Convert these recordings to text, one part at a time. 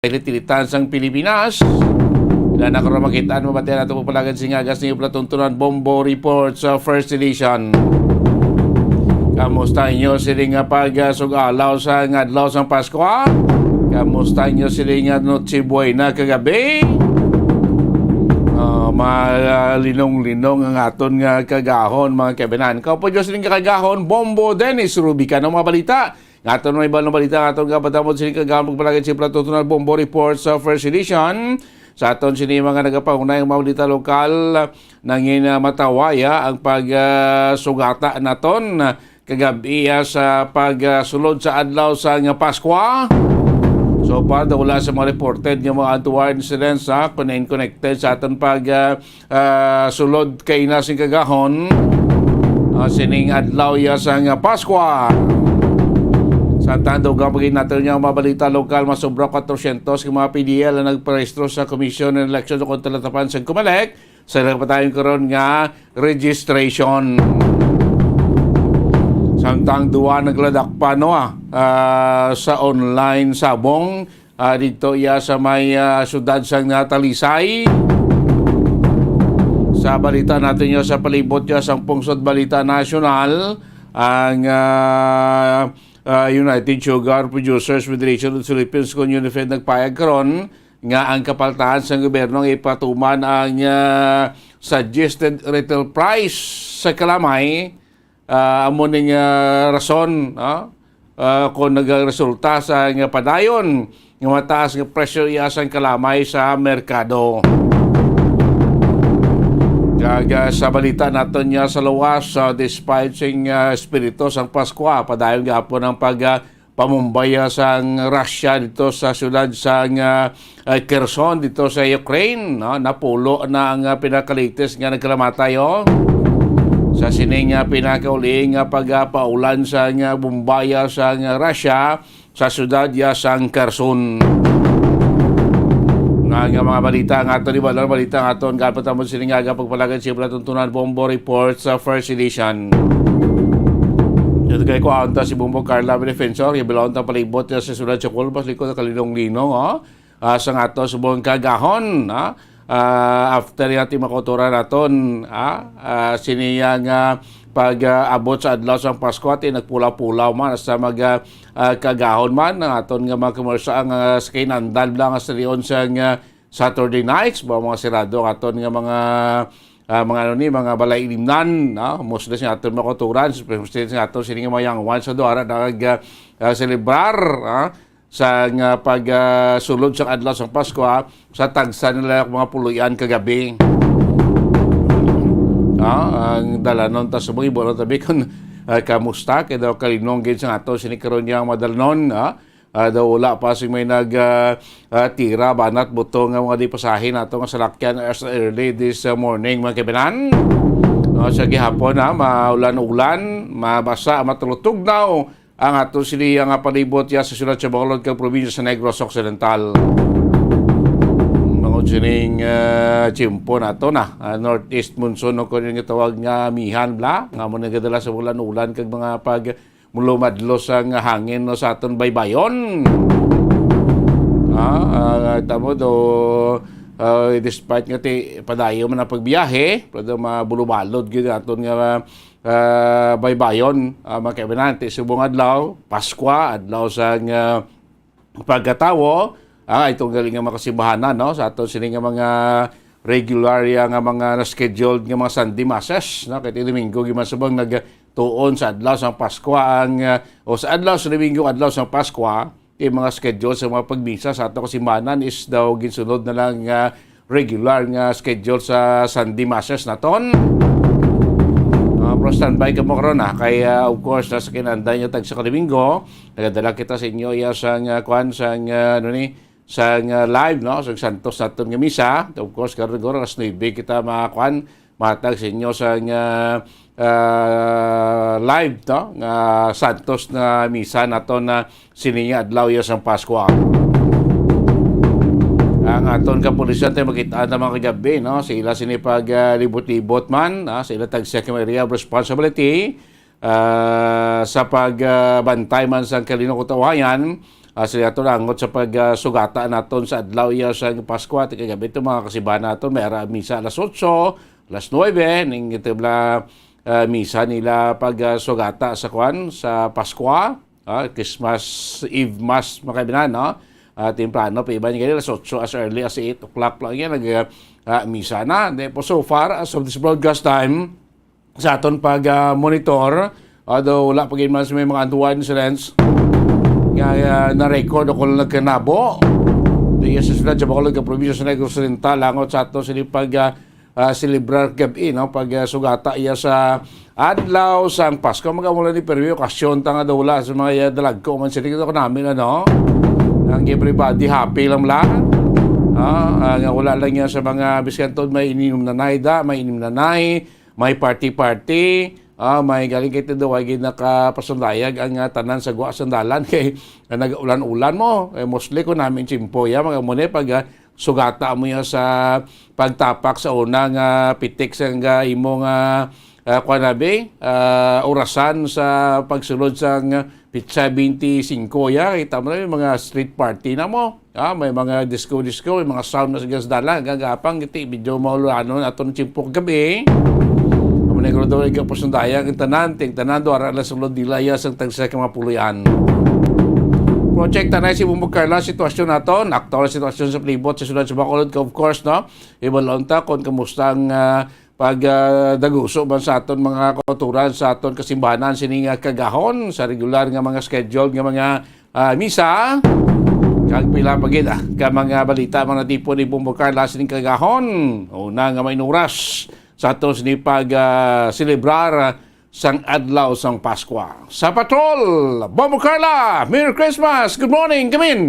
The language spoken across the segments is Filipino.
Tilitan sang Pilipinas. Ilan na karoon makitaan mabatian natin po palagan singagas ni Platuntunan Bombo Report sa First Edition. Kamusta inyo siling pag-sugalaw sa ngadlaw sang Pasko? Kamusta inyo siling Noche Buena kagabi? Malinong-linong ang aton nga kagahon mga kabinan. Kaupo Diyos siling kagahon, Bombo Dennis Rubica ng mga balita. Ngaton may ibang balita ngaton nga patamod sining kagahon pagpalagay si Platuntunan Bombo Report sa First Edition. Sa aton sini mga nagapaunay ang mga balita lokal nangin matawaya ang pagsugata naton kagabi sa pagsulod sa adlaw sa nga Pasko. So far, wala sa mga reported nga mga untoward incidents connected sa aton sulod kay nasing kagahon sining adlaw sa nga Pasko. Sa tando gabagin natin yung mga balita lokal, masobra 400 ng mga PDL na nagparehistro sa Commission on Elections o Kontalatapan sa Kumalek. Sa nagpatayon karon nga registration. Samtang duwa nagladakpa sa online sabong dito sa may syudad sa Talisay. Sa balita natin sa palibot sa Pungsod Balita Nasional, ang United Sugar Producers Federation of the Philippines kung UNIFED nagpayag karon nga ang kapaltahan sa gobyerno ay ipatuman ang suggested retail price sa kalamay. Amo ning rason kung nagresulta sa padayon nga mataas nga presyo sa kalamay sa merkado. Sa balita natin sa lawas, despite sing espiritu sang Pasko, padayon gapon ang pamumbay sa Russia dito sa siyudad sa Kherson dito sa Ukraine. Napulo na ang pinakalitis nga nagkalamatay. Sa sining pinakauling pagpaulan sa bumbaya sa Russia sa siyudad sa Kherson. Nga mga balita nga aton ibalang balita nga aton kapatamon sining aga pagpalagay si Platuntunan Bombo Report sa First Edition. Ito kay ko anta si Bombo Carla Defensor, ibalon ta palibot sa siyudad sa Colbas likod kalinong-linong sa ato subong kagahon after yati makotora naton siniya nga pag-abot sa adlaw sa Pasko at nagpula-pulaw man sa kagahon man aton nga mga komersa ang skinandal lang sa riyon sa Saturday nights ba mga sirado aton nga mga balay ilimnan mostly sa aton makoturan especially sa aton sining mga young ones sa doara nag celebrar sa pagsulod sa adlaw sa Pasko sa tagsa nila mga puluyan kagabi. Ang dalanon ta sa mga ibo tabi kung kamusta kaya daw kalinong gid sa ato sinikaroon niya madalnon daw wala pa may tira banat buto nga mga di pasahin ato nga salakyan as early this morning mga kabinan. Sa gihapon maulan-ulan mabasa matulutog daw ang ato sili nga palibot sa siyudad sa Bacolod kag probinsya sa Negros Occidental. Sining chimpo nato northeast monsoon o kung yung tawag nga mihan bla nga mo nagadala sa ulan-ulan kag mga pag mulumadlos ang hangin sa aton baybayon. Tamo do despite nga padayo man ang pagbiyahe pero mabulubalod gyud aton nga baybayon mga kaibigan subong adlaw Pasko adlaw sa pagkatawo. Itong galing nga makasibahanan sa aton sining nga mga regular nga mga na-scheduled nga mga Sunday masses kay Domingo gimasubang nagtuon sa adlaw sa Pasko o sa adlaw sa Domingo adlaw sa Pasko mga schedule sa mga pagmisa sa ato kasimbahanan is daw ginsunod na lang regular nga schedule sa Sunday masses naton. Pero standby ka mo karon kay of course sa kinanday niya tag sa Domingo nagadala kita sa inyo sa kwan sa sa live sa Santos naton nga misa. Of course karon alas 9 kita makakuan matag sa inyo sa live nga Santos na misa naton na sininya adlaw sa Pasko. Ang aton kapulisan tayo makita na mga kagabi sila sinipag libot-libot man sila tag second area of responsibility sa pagbantay man sa kalinong katawayan sila ito nangot sa pagsugata naton sa adlaw iya sa Pasko at kagabi ito mga kasibahan naton may ara misa alas 8, alas 9 ning ito misa nila pagsugata sa kwan sa Pasko, Christmas Eve Mass makabinan no. Temprano pa iba niya alas 8 as early as 8 o'clock lang yan misa na. Po so far as of this broadcast time sa aton monitor although wala pa man sa may mga untold incidents na-record ako lang nagkanabo. Diya sa sunod sa Bacolod ka Provincia sa Negros Oriental langot sa ato sila celebrar gabi no sugata iya sa adlaw sang Pasko magamula ni peryo okasyon tanga daw wala sa mga dalag ko man sila ko namin ang everybody happy lang nga wala lang yan sa mga biskanton may ininom na naida may inim na nahi may party may galing kay daw ay nakapasundayag ang tanan sa guwa sandalan kay nag-ulan-ulan mo mostly ko namin chimpo mga muna pag sugata mo ya sa pagtapak sa unang pitik sa imong orasan sa pagsulod sa Pizza 25 kita mo na yung mga street party na mo may mga disco may mga sound na sa gasdala gagapang iti video maulano aton chimpo gabi negro daw ay kapasundaya ang tanan do ara la sulod dilaya sang tagsa ka mga puluyan. Project tanay si Bumbog Carla sitwasyon naton, aktual sitwasyon sa palibot sa syudad sa Bacolod of course no. Ibalonta kon kamusta ang daguso man sa aton mga kauturan sa aton kasimbahanan sining kagahon sa regular nga mga schedule nga mga misa. Kag pila pagid ka mga balita mga tipo ni Bumbog Carla sining kagahon. Una nga may oras sa aton ni celebrar sang adlaw sang Pasko. Sa patrol, Bumbog Carla, Merry Christmas, good morning, come in.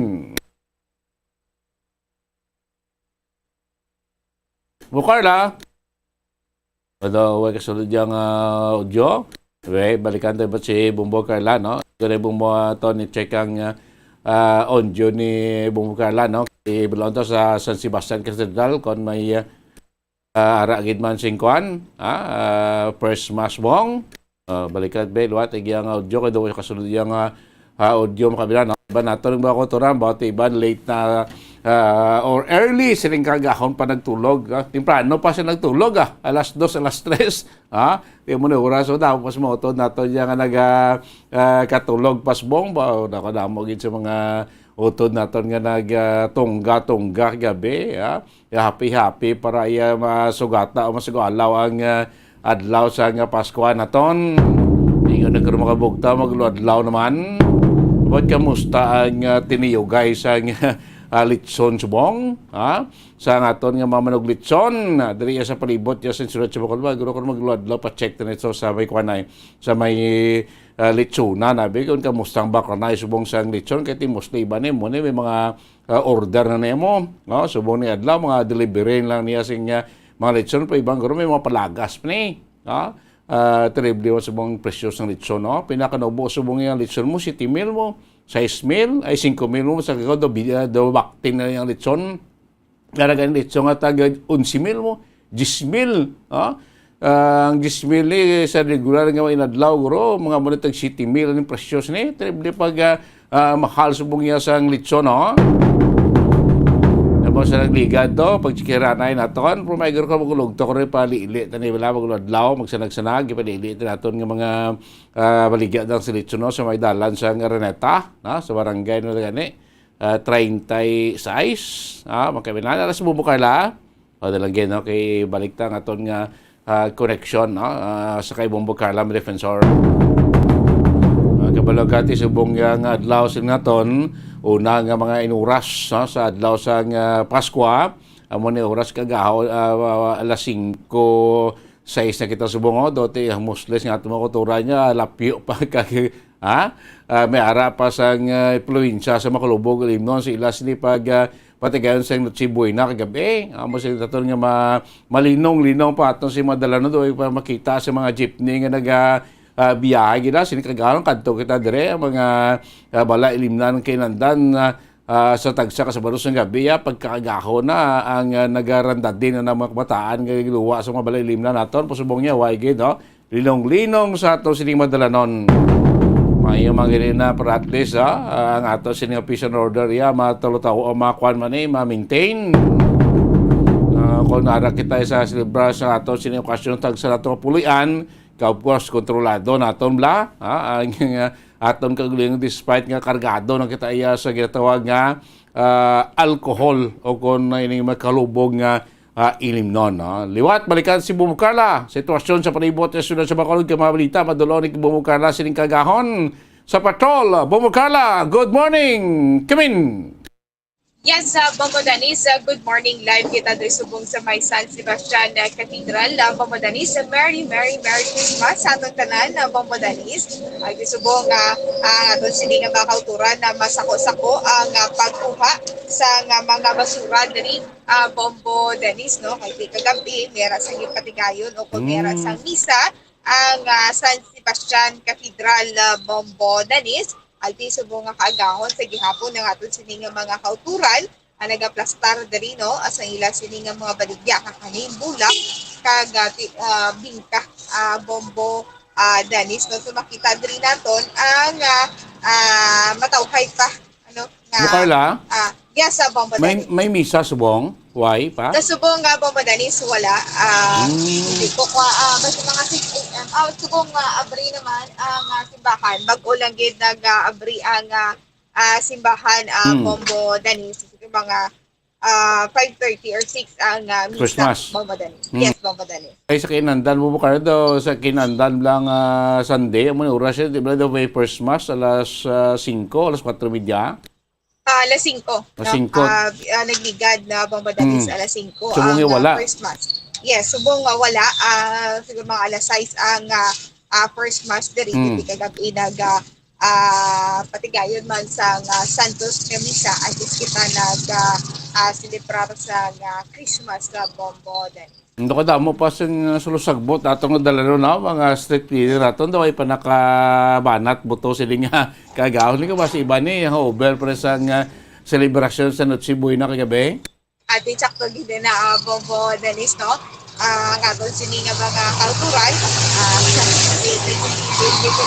Bumbog Carla. Ano, huwag kasunod yung audio. Okay, balikan tayo ba si Bumbog Carla, no? Kaya Bumbog ito ni-check ang audio ni Bumbog Carla, no? Ibulong ito sa San Sebastian Cathedral kung may aragid man singkuan first mass bong balikat be luat ang audio kay daw kasunod yung audio makabila no ba nato ng mga kotoran bawat iban late na or early siling kagahon pa nagtulog temprano pa siya nagtulog alas 2 alas 3 di mo na oras so daw pas mo to nato yang katulog pas bong ba nakadamo gid sa mga utod naton nga nagtungga gabi happy para iya masugata o masugalaw ang adlaw sa nga Pasko naton ingon nagkaroon makabugta magluadlaw naman what kamusta ang tiniyugay sa litson subong sa naton nga mamanog litson diri sa palibot ya sa sunod sa Bacolod guro kon magluadlaw pa check na ito sa may kwanay sa may litsuna nabi kung kamustang bakranay subong sang litson kay mostly iba ni mo ni may mga order na nemo no subong ni adlaw mga delivery lang niya sing mga litson pa ibang guro may mga palagas pa ni terrible mo subong presyo sang litson no pinakanubo subong yang litson mo 7,000 mo 6,000 ay 5,000 mo sa kako do bakting na yung litson karagan litson at 11,000 mo 10,000 ang 10,000 sa regular nga inadlaw guro mga monetag 7,000 ang presyo ni terrible pag mahal subong ya sang litson no Tapos sa nagligad to, pag chikiranay naton, pumaygar ko magulog to ko rin paliili. Tani wala magulodlaw, magsanag-sanag, ipaliili naton ng mga baligya ng silitso no, sa may dalan sa Araneta, sa barangay no gani. 36, magkabinan, alas Bumbog Carla. O dalagyan, no, kay balikta nga ton nga connection, no, sa kay Bumbog Carla, may defensor. Kabalagati subong nga adlaw sin naton una nga mga inuras sa adlaw sa Pasko amo ni oras kagahaw alas 5:06 na kita subong dote musles nga tumo kultura nya lapyo pa kay may ara pa sa influensya sa makulubog limnon sa ilas ni pag patigayon sa Noche-Buena na kagabi amo sa taton nga malinong-linong pa aton si madalano do para makita sa mga jeepney nga biyahe gina sinikagalan kadto kita dire mga bala ilimnan kinandan sa tagsa ka sa baros ng gabi pagkakagaho na ang nagaranda din na mga kabataan nga luwa sa mga bala ilimnan naton pusubong niya way gid no linong-linong sa ato sining madalanon Maayo mga na para at least ang ato sining peace and order matulutaw o makuan man ma-maintain. Kung nara kita sa celebra sa ato sining okasyon tag sa ato pulian, of course kontrolado naton bla ang aton kaguling despite nga kargado na kita iya sa ginatawag nga alcohol o kung ining makalubog nga ilimnon. Liwat, balikan si Bumukarla. Sitwasyon sa palibot sa sunod sa Bacolod, kamabalita, madulo ni Bumukarla sining kagahon sa patrol. Bumukarla, good morning! Come in! Yes, Bombo Danis, good morning. Live kita doon subong sa may San Sebastian Cathedral. Bombo Danis, Merry Christmas sa atong tanan, Bombo Danis. Ay subong doon sini nga mga kauturan na masako-sako ang pagkuha sa mga basura diri Bombo Danis, no? Kay kagabi, mera sa patigayon o kung mera sa misa ang San Sebastian Cathedral, Bombo Danis. Alti subong nga kaagahon sa gihapon ng aton sining mga kauturan ang nagaplastar diri no as ang ila sining mga baligya kakanin bulak kag bingka Bombo Danis no so makita diri naton ang matawhay pa ano nga Bukarla? Yes, Bombo Danis. May misa subong? Why pa? Subong nga Bombo Danis wala hindi ko basta mga 6 AM subong abri naman ang simbahan bag-o lang gid nag-abri ang simbahan Bombo Danis mga 5:30 or 6 ang misa Christmas. Bombo Danis. Yes, Bombo Danis. Ay sa Kinandan mo Bukarla daw sa Kinandan lang Sunday mo ni oras di ba daw may first mass alas 5 alas 4:30. Alas 5. Alas 5. Nagligad na Bombo Danis alas 5 Subong ang wala. first mass. Yes, subong wala siguro mga alas 6 ang first mass diri kagabi nag patigayon man sa Santos Misa at least kita nag celebrar sa Christmas na Bombo Danis. Ando ka damo pa sa sulusagbot atong dalano na mga street cleaner aton daw ay panakabanat buto sila nga kagahon ni ka ba sa iba ni over para sa celebration sa Noche Buena kagabi. At sakto gid na Bombo Danis no ang aton sini nga mga kauturan dito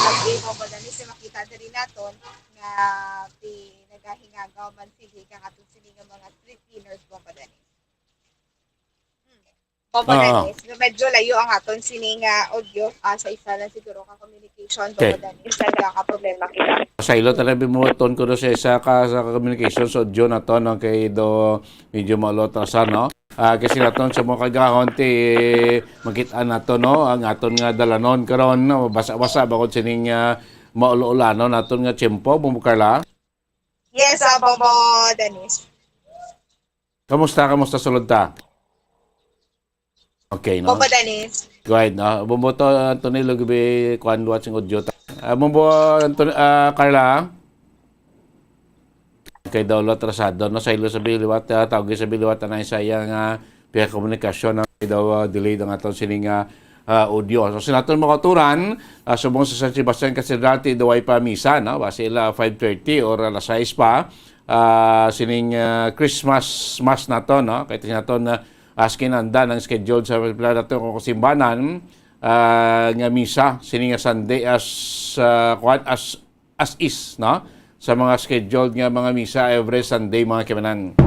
Bombo Danis makita diri naton nga nagahingagaw man sila kang aton sini nga mga street cleaners Bombo Danis. Bombo Danis, medyo layo ang aton sini nga audio sa isa lang siguro ka communication Bombo Danis sa problema kita. Sa ilo talabi mo ton ko sa isa ka sa communication so audio na to no kay do medyo malotrasan no. Kasi naton sa mga kagahon ti makita nato no ang aton nga dalanon karon no basa-basa bakod sining maulo-ulano naton nga tiyempo Bumukarla. Yes, Bombo Danis. Kamusta sulod ta? Okay, no? Bombo Danis. Go ahead, no? Bumbo to, Antonio, gabi, kuhan luwat sing audio. Bumbo, Carla? Kay daw lot rasado, no? Sa ilo sa biliwat, tawag sa biliwat na isaya nga piya komunikasyon na daw delayed ang atong sining audio. So, sinaton mga turan, subong sa San Sebastian Cathedral, daw ay pa misa, no? Basta ila 5:30 or alas 6 pa, sining Christmas mass na to, no? Kaya sinaton askin anda ng schedule sa plan natin kung simbanan nga misa sining nga Sunday as is no sa mga scheduled nga mga misa every Sunday mga kimanan.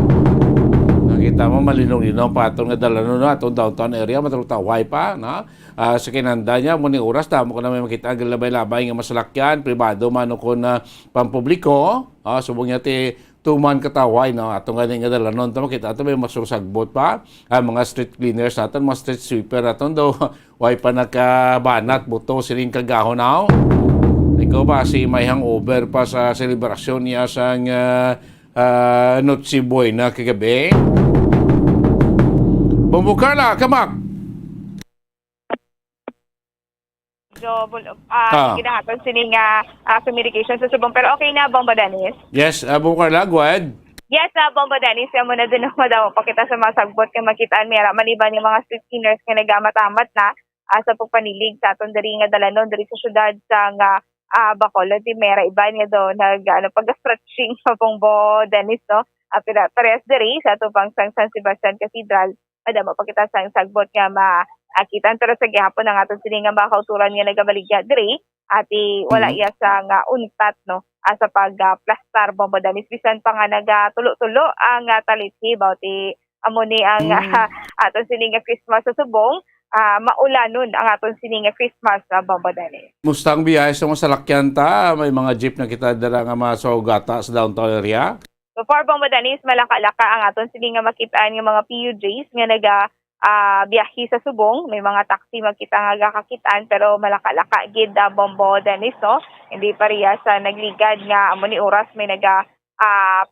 Nakita mo malinong-linong patong nga dalano na atong downtown area matrutaway pa no sa kinanda niya mo ni oras tamo ko na may makita ang labay-labay nga masalakyan pribado man o kon pampubliko subong niya ti tuman kataway no atong ganing nga dalanon tamo kita ato may masusagbot pa mga street cleaners naton mga street sweeper naton daw way pa nakabanat buto siling kagahon now ikaw ba si may hangover pa sa selebrasyon niya sa Noche Buena kagabi Bumukarla kamak Kinahaton sining communication sa subong pero okay na Bombo Danis. Yes, Bumukarla, go ahead. Yes, Bombo Danis, mo na din ako daw pakita sa mga sagbot nga makitaan mera maliban yung mga street cleaners nga nagamatamad na sa pagpanilig sa aton diri nga dalanon diri sa syudad sa Bacolod di mera iba niya do nag pag-stretching sa Bombo Danis no. Parehas diri sa atong pang San Sebastian Cathedral madamo pakita sa sagbot nga akitan pero sa gihapon ang aton sini nga mga kauturan nga nagabaligya diri ati wala iya sa nga untat no sa pag-plastar Bombo Danis bisan pa nga nagatulo-tulo ang talithi bawti amo ni ang aton sini nga Christmas sa subong maulanon ang aton sini nga Christmas sa Bombo Danis. Mustang biyahe sa mga salakyan ta, may mga jeep na kita dala nga masugata sa downtown area. So for Bombo Danis malaka-laka ang aton sini nga makitaan nga mga PUJs nga biyahe sa subong, may mga taxi magkita nga kakitaan pero malaka-laka gid Bombo Danis no. Hindi pa riya sa nagligad nga amo ni oras may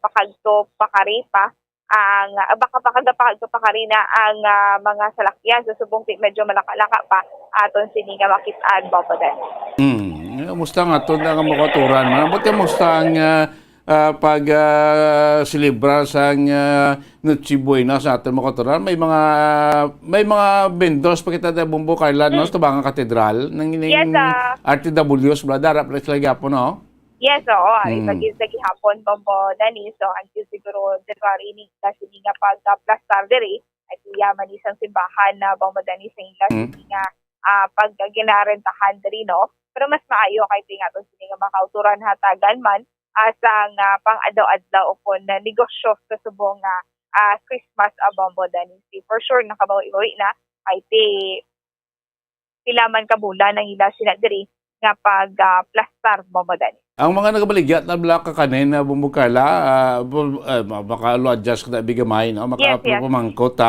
pakagto pakari pa ang baka pakagto pakari na ang mga salakyan sa subong medyo malaka-laka pa aton sini nga makitaan Bombo Danis. Musta nga ito nga makaturan. Buti musta ang pag-celebrar sa Noche Buena sa ating makaturan. May mga vendors pa kita na Bombo Carla, no? Sa Tabangan Katedral. Yes, RTWs, darap na sila gapo, no? Yes, oo. Pag-isa gihapon Bombo Danis. So, until siguro January ni kasi nga pag-plastar diri ay yaman isang simbahan na Bombo Danis ang ilas nga pag-ginarentahan diri, no? Pero mas maayo kay tingaton sini nga makauturan hatagan man sa pang-adlaw-adlaw upon na negosyo sa subong Christmas Bombo Danis. For sure nakabawi-bawi na ay sila man kabulan ang ila sila diri nga pag-plastar Bombo Danis. Ang mga nagabaligya na blaka kanin na Bombo Carla, baka lo-adjust ka na bigamay, no? Makapumangkot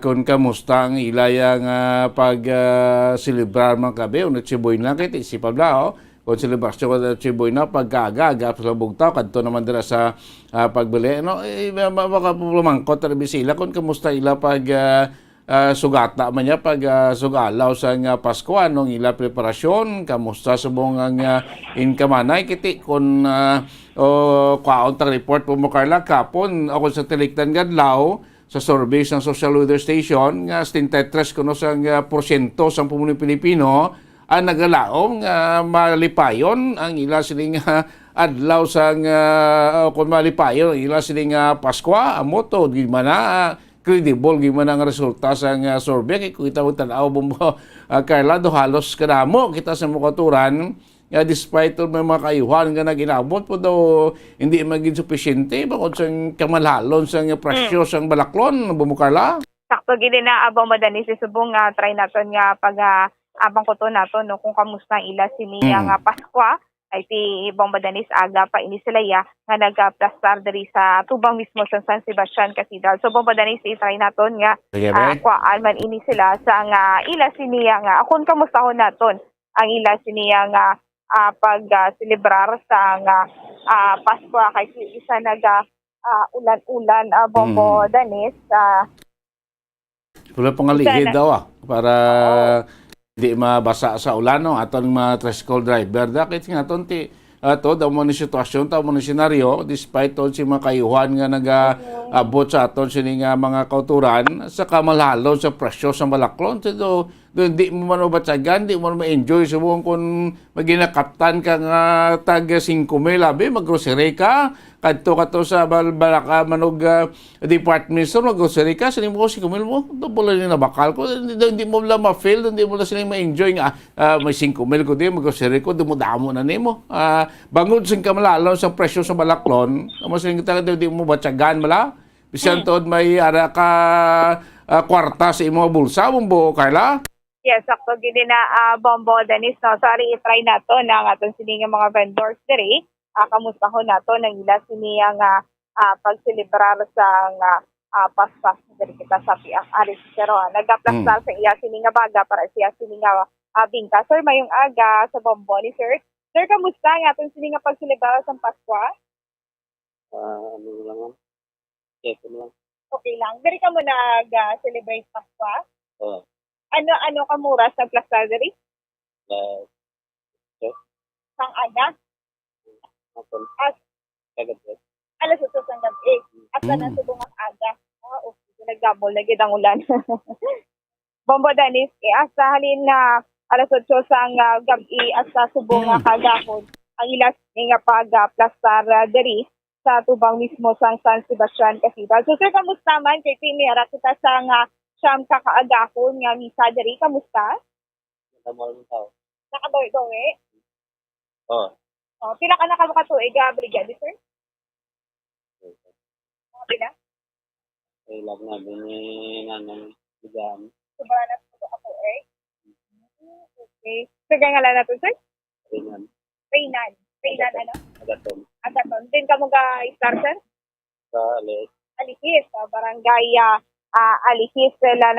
kung kamusta ang ilayang pag-celebrar mga kabe, o natsiboy na kahit isipag lao, kung selebrasyon ko na Chiboy na pagkaaga sa bugtaw kadto naman dira sa pagbili no makapulumangkot ra bisila kung kamusta ila pag sugata man niya pag sugalaw sa Pasko anong ila preparasyon kamusta subong ang inkamanay kiti kun kwaon ta report po mo Carla kapon ako sa Tiliktan Gadlaw sa survey ng Social Weather Station nga 73 kuno sa porsyento sa pumunoy Pilipino ang nagalaong malipayon ang ila sining adlaw sang kung malipayon ang ila sining Pasko amo to di man credible gimana ang resulta sa survey kung kita mo tanaw Bombo Carla do halos kadamo kita sa makaturan despite may mga kayuhan nga naginabot po daw hindi maging sufficiente bakod sa kamalhalon sa presyo sang balaklon Bombo Carla. Sakto gid na Bombo Danis subong try naton nga pag abang ko to nato no kung kamusta ang ila sini nga Pasko ay ti Bombo Danis aga pa ini sila nga nagplastar diri sa tubang mismo sa San Sebastian Cathedral. So Bombo Danis i-try naton nga kuan man ini sila sa nga ila sini nga kung kamusta ho naton ang ila sini nga pag-celebrar sa nga Pasko kay isa ulan-ulan Bombo Danis wala pangalihid daw para di mabasa sa ulan no aton mga tricycle driver dakit nga aton ti ato daw mo ni sitwasyon taw mo ni senaryo despite ton si mga kayuhan nga nagaabot sa aton sini nga mga kauturan sa kamalhalon sa presyo sa balaklon so di mo man mabatsagan di mo ma-enjoy subong kung maginakaptan ka nga tag 5,000 abi maggrocery ka kadto sa balaka manog department store maggrocery ka sini mo 5,000 mo double ni na bakal ko hindi mo lang ma-feel hindi mo lang sila ma-enjoy nga may 5,000 ko di maggrocery ko dumudamo na nimo bangod sing kamalhalon sa presyo sa balaklon amo sing kita di mo batsagan mala bisan tod may ara ka kwarta sa imong bulsa Bombo Carla. Yes, sakto gid na Bombo Danis no. Sorry, i-try nato na aton sini nga mga vendors diri. Kamusta ho nato nang ila sini nga pag-celebrar sa Pasko diri kita sa Piang Aris pero nagaplastar sa iya sini nga baga para siya sini nga bingka. Sir, mayong aga sa Bombo ni sir. Sir, kamusta nga aton sini nga pag-celebrar sa Pasko? Ano lang lang. Okay lang. Diri ka mo nag-celebrate Pasko? Oo. Ano kamura sa plastar diri? Sang aga? Alas 8 ng gabi. At na subong ang aga. Okay. Nag-double na gid ang ulan. Bombo Danis, asa halin na alas 8 sang gabi at sa subong nga kagahon. Ang ilas nga pag-plastar diri sa tubang mismo sang San Sebastian Cathedral. So sir, kamusta man? Kay pinira kita sa nga siyam kakaagahon nga misa diri kamusta? Nakabawi-bawi. Oo. Pila ka nakatuig, brigade, sir? Mga pila? Ay, lag na din ni nanang bigaan. Sobra na po katuig. Okay. So, kaya ngalan natin, sir? Ringan. Reynan. Reynan, ano? Agaton. Agaton. Din ka mo ga-star, sir? Sa alis. Alihis, barangay Alihis sila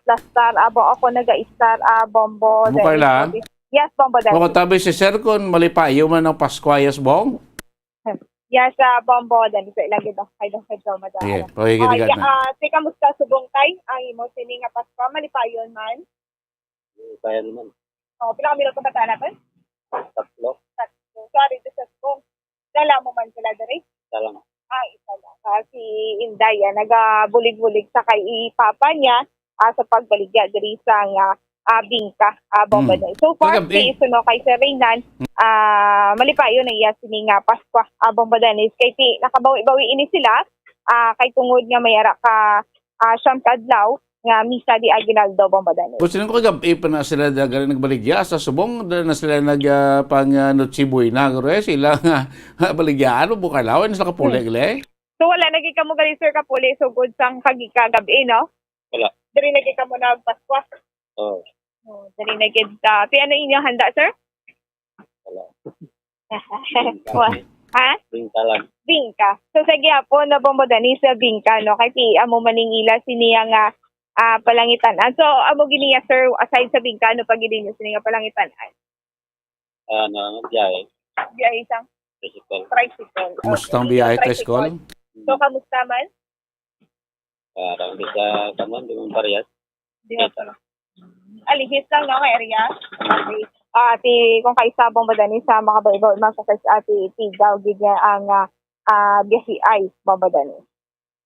plastar abo ako naga-star bombo. Mukha lang? Yes, bombo dahil. Kung tabi si Sir, kung malipayo man ng Pascuayas bong? Yes, bombo dahil sa ilagi daw kay daw madam. Sige, pagigiligan na. Si kamusta subong tay ang imo sini nga Pasko malipayon man. Kaya naman. Pila ka minuto pa natin? Tatlo. Sorry, this is kung dala mo man sila diri. Salang. Isa lang. Si Indaya nagabulig-bulig sa kay ipapa niya sa pagbaligya diri sa bingka bomba na. So far si suno kay Sir Reynan malipayo na iya sini nga Pasko bomba danis kay ti nakabawi-bawi ini sila kay tungod nga may ara ka siyam kadlaw nga misa di Aguinaldo bomba danis. Kung sino ko kagabi pa na sila nagbaligya sa subong, na sila pang notsiboy na, sila nga baligya, ano bukalaw, ano sila kapuli, So wala naging kamo gali Sir Kapuli so good sang kagika-gabi no? Wala. Diri naging kamo na Pasko. Oo. Dali na gid ti ano inyong handa, sir? Wala. Ha? Bingka lang. Bingka. So sa gyapon na bombo dani sa bingka no kay ti amo maningila siniya nga palangitan. So amo giniya sir aside sa bingka no pag gid niyo siniya palangitan. Ano, biyahe. Biyahe isang tricycle. Mustang biyahe tricycle? So kamusta man? Parang di sa kaman, di mo parehas. Di ba? Alihis lang no area. Okay. Kung kaisabong ba dani sa makabaybay man sa ati tigaw gid ang biyahe ay babadani.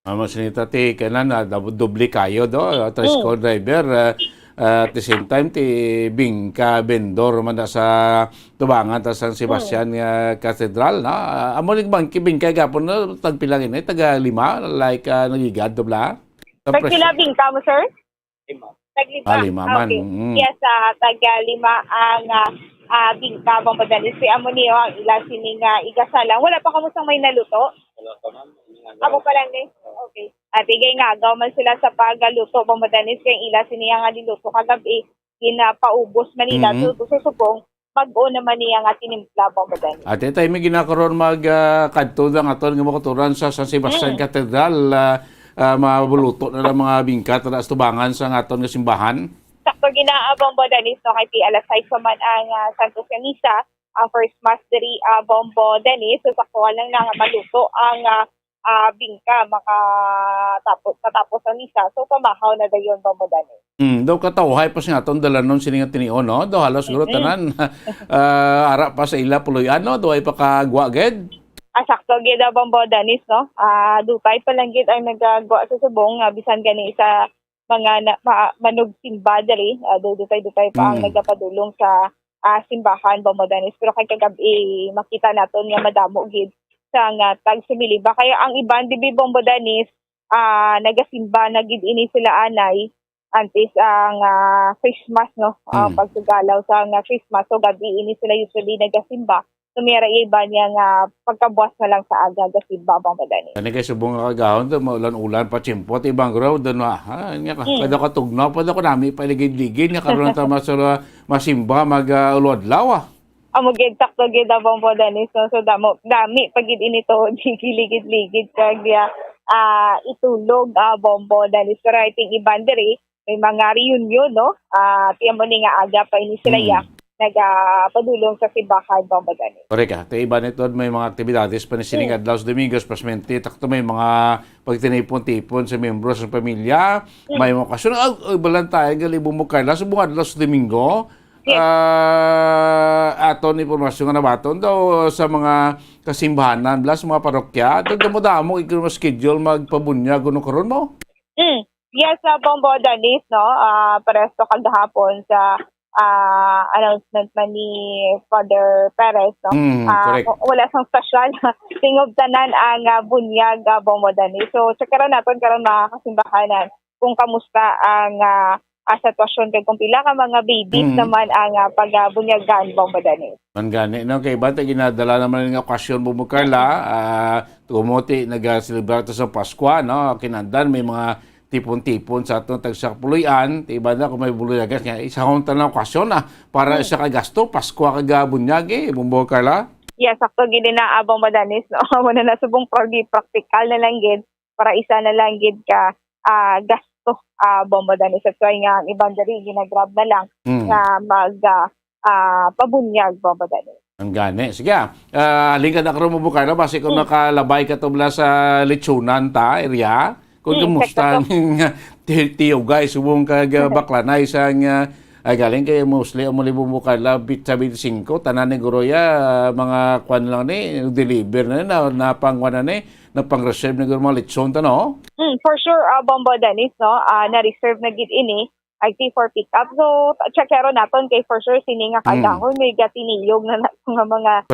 Mas nita ti kanan doble kayo do tricycle driver at the same time ti bingka vendor man sa tubangan ta San Sebastian Cathedral na amo ning bang bingka gapon no tagpilangin ay taga 5 like nagigad dobla. Tagpila bingka mo sir? 5. Lima man. Okay. Yes, taga-5 ang bingka bang padali. Si amo niyo ang ila sining igasalang. Wala pa kamusang may naluto? Wala pa man. Amo pa lang ni. Okay. At igay nga agaw man sila sa pagluto bang madanis kay ila siniya nga diluto kagabi ginapaubos Manila so susubong mag-o naman niya nga tinimpla bang madanis. At ito may ginakaroon kadto ng aton nga makaturan sa San Sebastian Cathedral mabuluto na lang mga bingka at tubangan sa aton nga simbahan. Sakto ginaabang Bodanis no kay ti alas 6 pa man ang Santos nga misa ang first mass diri Bombo Dennis so sakto lang nga maluto ang bingka katapos ang misa so pamahaw na dayon Bombo Dennis. Daw katawhay pa siya aton dalanon sini nga tinion no daw halos siguro tanan ara pa sa ila puloy ano daw ay pakagwa ged. Sakto gid Bombo Dennis no. Dupay pa lang gid ang nagagwa sa subong bisan gani sa mga manog simba diri dupay pa ang nagapadulong sa simbahan Bombo Dennis pero kay kagabi makita naton nga madamo gid sa nga tag sumiliba kaya ang iban dibi Bombo Dennis nagasimba na gid ini sila anay antes ang Christmas no pagsugalaw sa nga Christmas so gabi ini sila usually nagasimba. Tumira iba niya nga pagkabuas na lang sa aga kasi babang madani. Kani kay subong nga kagahon do maulan-ulan pa chimpot ibang grow do nga kada ka tugnaw pa ko nami paligid-ligid nga karon ta masimba ulodlaw. Amo gid sakto gid babang madani so dami pagid inito ligid-ligid kag itulog bombo dali so writing iban diri may mga reunion no tiyan mo ni nga aga pa ini sila nagapadulong sa simbahan Bombo Dennis. Korek te iba nito may mga aktibidades pa ni sining adlaw sa Domingos pasmente takto may mga pagtinipon-tipon sa miyembro sa pamilya may mga kasun balantay galibong mo kayla sa buong adlaw sa Domingo. Aton impormasyon nga nabaton daw sa mga kasimbahanan blas mga parokya damo ikaw mo schedule magpabunya kuno karon mo. Yes, Bombo Dennis no paresto kagahapon sa announcement man ni Father Perez no wala sang special tingob tanan ang bunyag Bombo Dennis so check naton karon mga kasimbahanan kung kamusta ang sitwasyon kay kung pila ka mga babies naman ang pagbunyagan Bombo Dennis. Man gani no kay bata ginadala naman nga okasyon mo Carla, tumuti nag-celebrate sa Pasko no, kinandan may mga tipon-tipon sa atong tagsakpuloyan, iba na kung may buluyagas nga isahon ta na okasyon para sa kagasto Pasko kagabunyag Bombo Carla. Yes, sakto gid na Bombo Dennis no. Muna na subong practical na lang gid para isa na lang gid ka gasto Bombo Dennis. At kaya nga ang ibang diri ginagrab na lang nga mag pabunyag Bombo Dennis. Ang gani. Sige, halika na karoon mo Carla, basi kung nakalabay ka tubla sa lechonan ta area. Kung kumusta ang tiyo guys, subong baklanay sa galing kay mostly ang muli mo Carla, bit sa 25, tanan ni Goroya, mga kwan lang ni, deliver na napangwan na ni, napang-reserve na gano'n mga lechon ta, no? For sure, Bombo Dennis, no, na-reserve na gid ini, ay for pick up. So, checkero naton kay for sure sini nga kagahon may gatiniyog na nga mga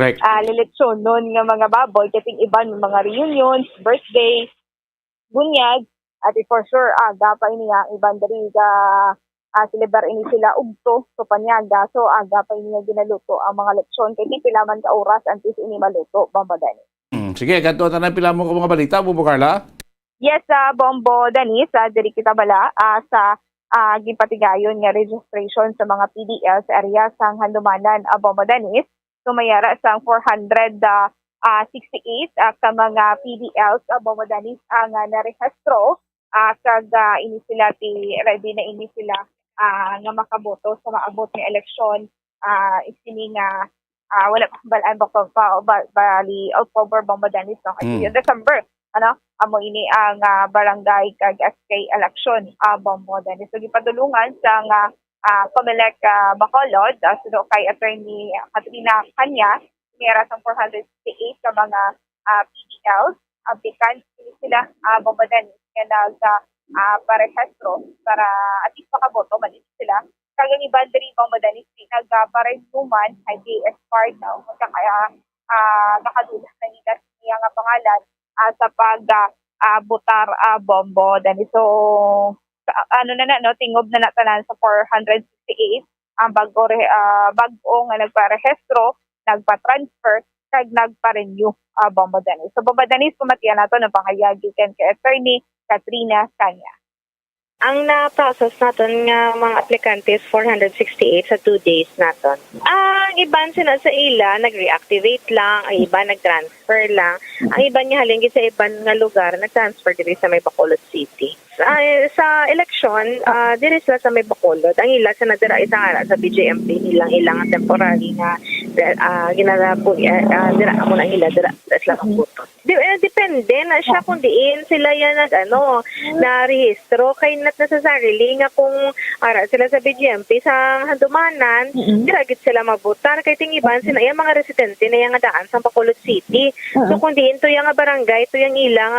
leletsyon nun nga mga baboy, kating iban mga reunions, birthday, bunyag, at for sure, aga pa ini nga iban diri ga celebrate ini sila ugto so panyaga, so aga pa ini nga ginaluto ang mga lechon kay di pila man ka oras antes ini maluto Bombo Dennis. Sige, ganito tanan pila mo ko mga balita Bombo Carla. Yes, Bombo Dennis, diri kita bala sa gipatigayon nga registration sa mga PDL sa area sang Handumanan Bombo Dennis. So mayara sang 468 ka mga PDLs Bombo Dennis ang narehistro kag ini sila ready na ini sila nga makaboto sa maabot nga eleksyon isini nga wala pa balaan bali October Bombo Dennis no kasi December amo ini ang barangay kag SK election Bombo Dennis. So gipadulungan sa nga Comelec Bacolod suno kay Attorney Katrina Kanya mayara sang 468 ka mga PDLs applicants sila Bombo Dennis nga parehistro para at least makaboto man sila. Kagang iban diri Bombo Dennis nagparesuman ay as part na kaya nakadulas na nila siya nga pangalan sa pag-butar Bombo Dennis. So tingob na natanan sa 468 ang bago nga nagparehistro, nagpa-transfer kag nagpa-renew Bombo Dennis. So Bombo Dennis kumatiyan nato ng pangayagi kay Attorney Katrina Kanya. Ang na-process natin nga mga aplikante is 468 sa 2 days natin. Ang iban sila sa ila, nag-reactivate lang. Ang iba nag-transfer lang. Ang iban nga halingin sa iban nga lugar, nag-transfer diri sa may Bacolod City. Sa election, diri sila sa may Bacolod. Ang ila sa nadira isang ara sa BJMP, ilang temporary nga ginala po, dira mo na ila, dira sila ang buto. Depende na siya kung diin sila yan na-rehistro kay nat necessarily nga kung ara sila sa BGMP sa Handumanan, diragit sila mabutar kay tingiban sila yung mga residente na yung daan sa Bacolod City. So kung diin to yung barangay, to yung ilang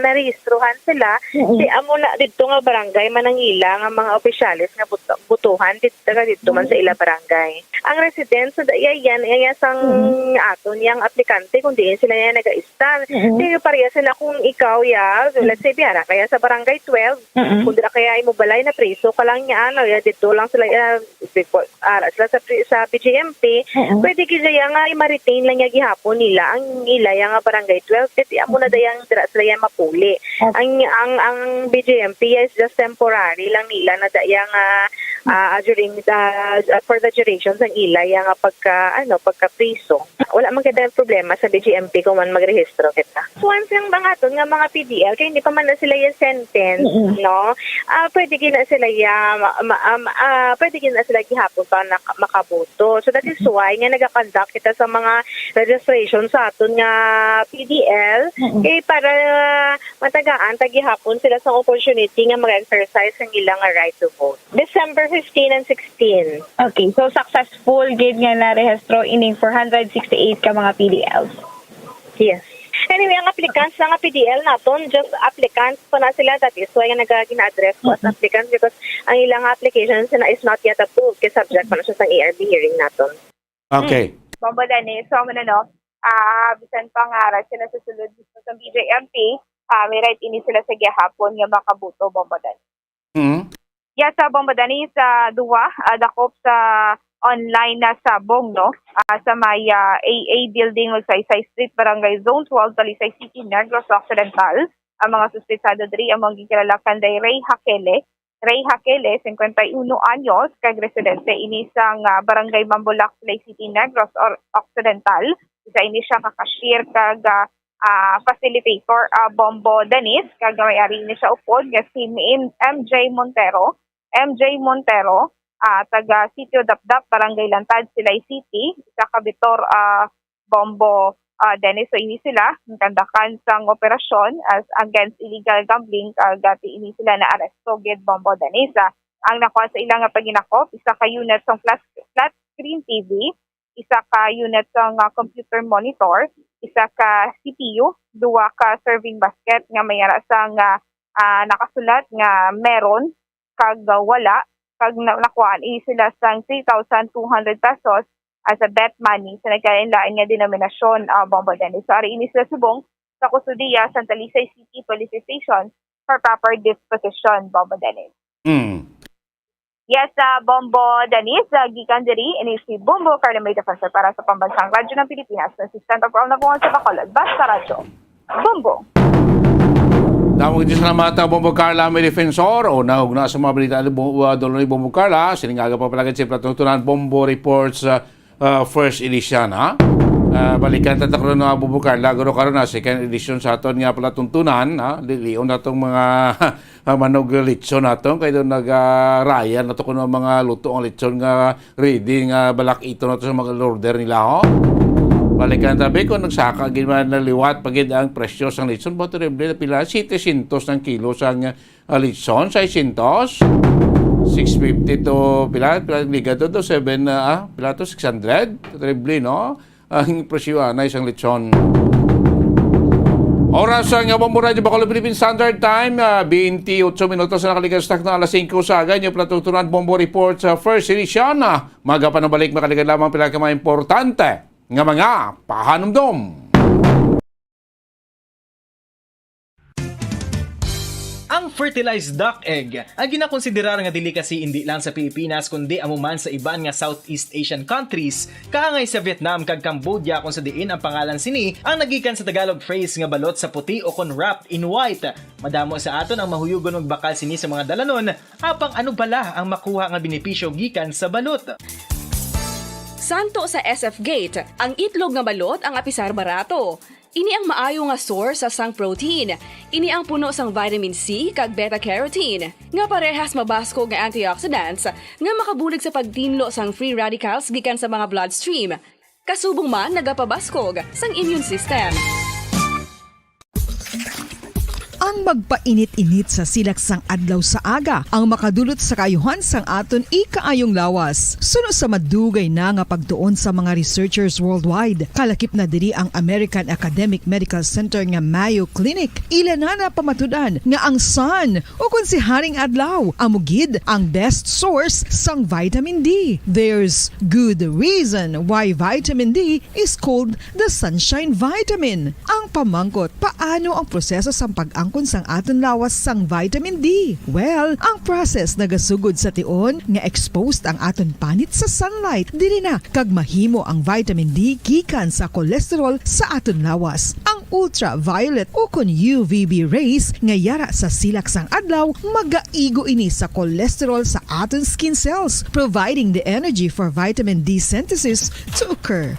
narehistrohan sila, di amo na dito nga barangay man ang ilang mga opisyalis nga butuhan dito man sa ila barangay. Ang residents so yan sang aton yung aplikante kung diin sila yung nag-a-star. Di pareha sila kung ikaw let's say biara kaya sa barangay 12 kung dira kaya imo balay na preso ka lang niya dito lang sila sila sa BGMP pwede kaya nga i-retain lang niya gihapon nila ang ila nga barangay 12 kasi amo na dayang dira sila yan mapuli. Ang BGMP is just temporary lang nila na dayang during for the duration ng ila yung pagka-preso. Wala man kita problema sa BGMP kung man magrehistro kita. So once yung nga mga PDL, kaya hindi pa man na sila yung sentence, no? Pwede gina sila pwede gina sila gihapon pa makaboto. So that is why nga nagakonduct kita sa mga registration sa aton nga PDL kay para matagaan tagihapon sila sa opportunity nga mag-exercise ang ilang right to vote. December 15 and 16. Okay, so successful gid nga na rehistro ining 468 ka mga PDLs. Yes. Anyway, ang applicants ng PDL naton, just applicants pa na sila. That is why gina-address ko as applicants because ang ilang applications na is not yet approved kasi subject pa na siya sa ARB hearing naton. Okay. Bombo Dennis, so bisan pangarap sila sa sulod sa BJMP, may right ini sila sa gihapon nga makabuto Bombo Dennis. Yes, sa Bombodani sa duwa, dakop sa online na sabong, no? Sa may AA Building, Magsaysay Street, Barangay Zone 12, Talisay City, Negros Occidental. Ang mga suspitsado diri ang mga gikilalakan day Ray Hakele. Ray Hakele, 51 anyos, kag residente inisang Barangay Mambulak, Talisay City, Negros Occidental. Isa ini siya ka-cashier kag facilitator Bombo Dennis, kag may-ari ni siya upod nga si MJ Montero. MJ Montero, taga Sitio Dapdap, Barangay Lantad, Silay City, isa kabitor Bombo Dennis. So ini sila kandakan sang operasyon as against illegal gambling, kagati ini sila na aresto gid Bombo Dennis. Ang nakuha sa ilang paginakop, isa ka unit sang flat screen TV, isa ka unit sang computer monitor, isa ka CPU, duwa ka serving basket nga mayara sang nakasulat nga meron kag wala, kag nakuhaan sila sang 3,200 pesos as a bet money sa nagkalain-lain nga denominasyon Bombo Dennis. So, ari ini sila subong sa kusudiya sa Talisay City Police Station for proper disposition, Bombo Dennis. Yes, Bombo Dennis, gikan diri, ini si Bombo Carlamay Defensor para sa Pambansang Radyo ng Pilipinas, Assistant of All Napungan sa Bacolod, Basta Radyo. Bombo! Tawag din sa mga Bombo Carla may defensor o nahugna sa mga balita ni Bombo Carla. Siningaga pa palagay si Platutunan Bombo Reports first edition. Balikan tatakro na Bombo Carla. Guro karon na second edition sa aton nga Platuntunan. Lilion na itong mga manog litson na ito. Kaya doon nag-raya na ito kung mga luto ang litson nga ready nga balak ito na ito sa mga order nila. Balikan tabi kung nagsaka ginawa na liwat pagid ang presyo sang litson, boto rin na pila 700 ng kilo sang litson, 600, 650 to pila liga to 7 pila to 600, terrible no ang presyo na isang litson. Oras ang Bombo Radio Bacolod Philippine Standard Time, 28 minutos na nakaligas na alas 5 sa agad yung Platutunan Bombo Report sa first edition. Maga pa na balik makaligan lamang pila ka mga importante nga mga pahanumdom. Ang fertilized duck egg ang ginakonsiderar nga dili kasi hindi lang sa Pilipinas kundi amuman sa iban nga Southeast Asian countries, kaangay sa Vietnam kag Cambodia kung sa diin ang pangalan sini ang nagikan sa Tagalog phrase nga balot sa puti o kon wrapped in white. Madamo sa aton ang mahuyugon og bakal sini sa mga dalanon, apang ano bala ang makuha nga benepisyo gikan sa balot. Santo sa SF Gate, ang itlog nga balot ang apisar barato. Ini ang maayo nga source sa sang protein. Ini ang puno sang vitamin C kag beta-carotene, nga parehas mabasko nga antioxidants nga makabulig sa pagtinlo sang free radicals gikan sa mga bloodstream. Kasubong man nagapabaskog sang immune system. Ang magpainit-init sa silaksang adlaw sa aga ang makadulot sa kaayuhan sang aton ikaayong lawas. Suno sa madugay na nga pagtuon sa mga researchers worldwide, kalakip na diri ang American Academic Medical Center nga Mayo Clinic. Ilan na pamatudan nga ang sun o kung si Haring Adlaw amugid ang best source sang vitamin D. There's good reason why vitamin D is called the sunshine vitamin. Ang pamangkot, paano ang proseso sang pag-angkon sang aton lawas sang vitamin D? Well, ang process nagasugod sa tion nga exposed ang aton panit sa sunlight dili na kag mahimo ang vitamin D gikan sa cholesterol sa aton lawas. Ang ultraviolet o kon UVB rays nga yara sa silak sang adlaw magaigo ini sa cholesterol sa aton skin cells, providing the energy for vitamin D synthesis to occur.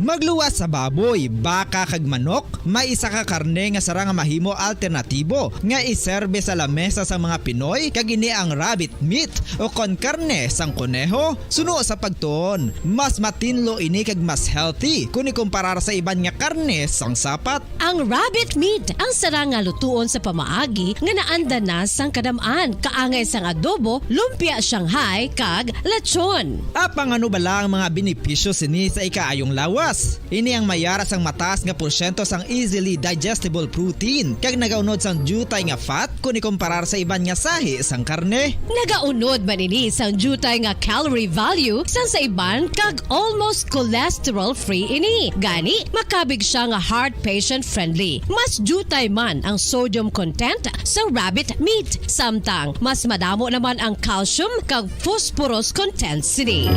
Magluwas sa baboy, baka kag manok, may isa ka karne nga sara nga mahimo alternatibo nga iserbe sa lamesa sa mga Pinoy kag ini ang rabbit meat o kon karne sang kuneho. Suno sa pagtuon, mas matinlo ini kag mas healthy kung ikumparar sa iban nga karne sang sapat. Ang rabbit meat ang sara nga lutuon sa pamaagi nga naanda na sang kadamaan, kaangay sang adobo, lumpia Shanghai kag lechon. Apang ano bala ang mga benepisyo sini sa ikaayong lawas? lawas. Ini ang mayara sang mataas nga porsyento sang easily digestible protein kag nagaunod sang jutay nga fat kung ikumparar sa iban nga sahi sang karne. Nagaunod man ini sang jutay nga calorie value sang sa iban kag almost cholesterol-free ini. Gani, makabig siya nga heart patient friendly. Mas jutay man ang sodium content sa rabbit meat. Samtang, mas madamo naman ang calcium kag phosphorus content sini.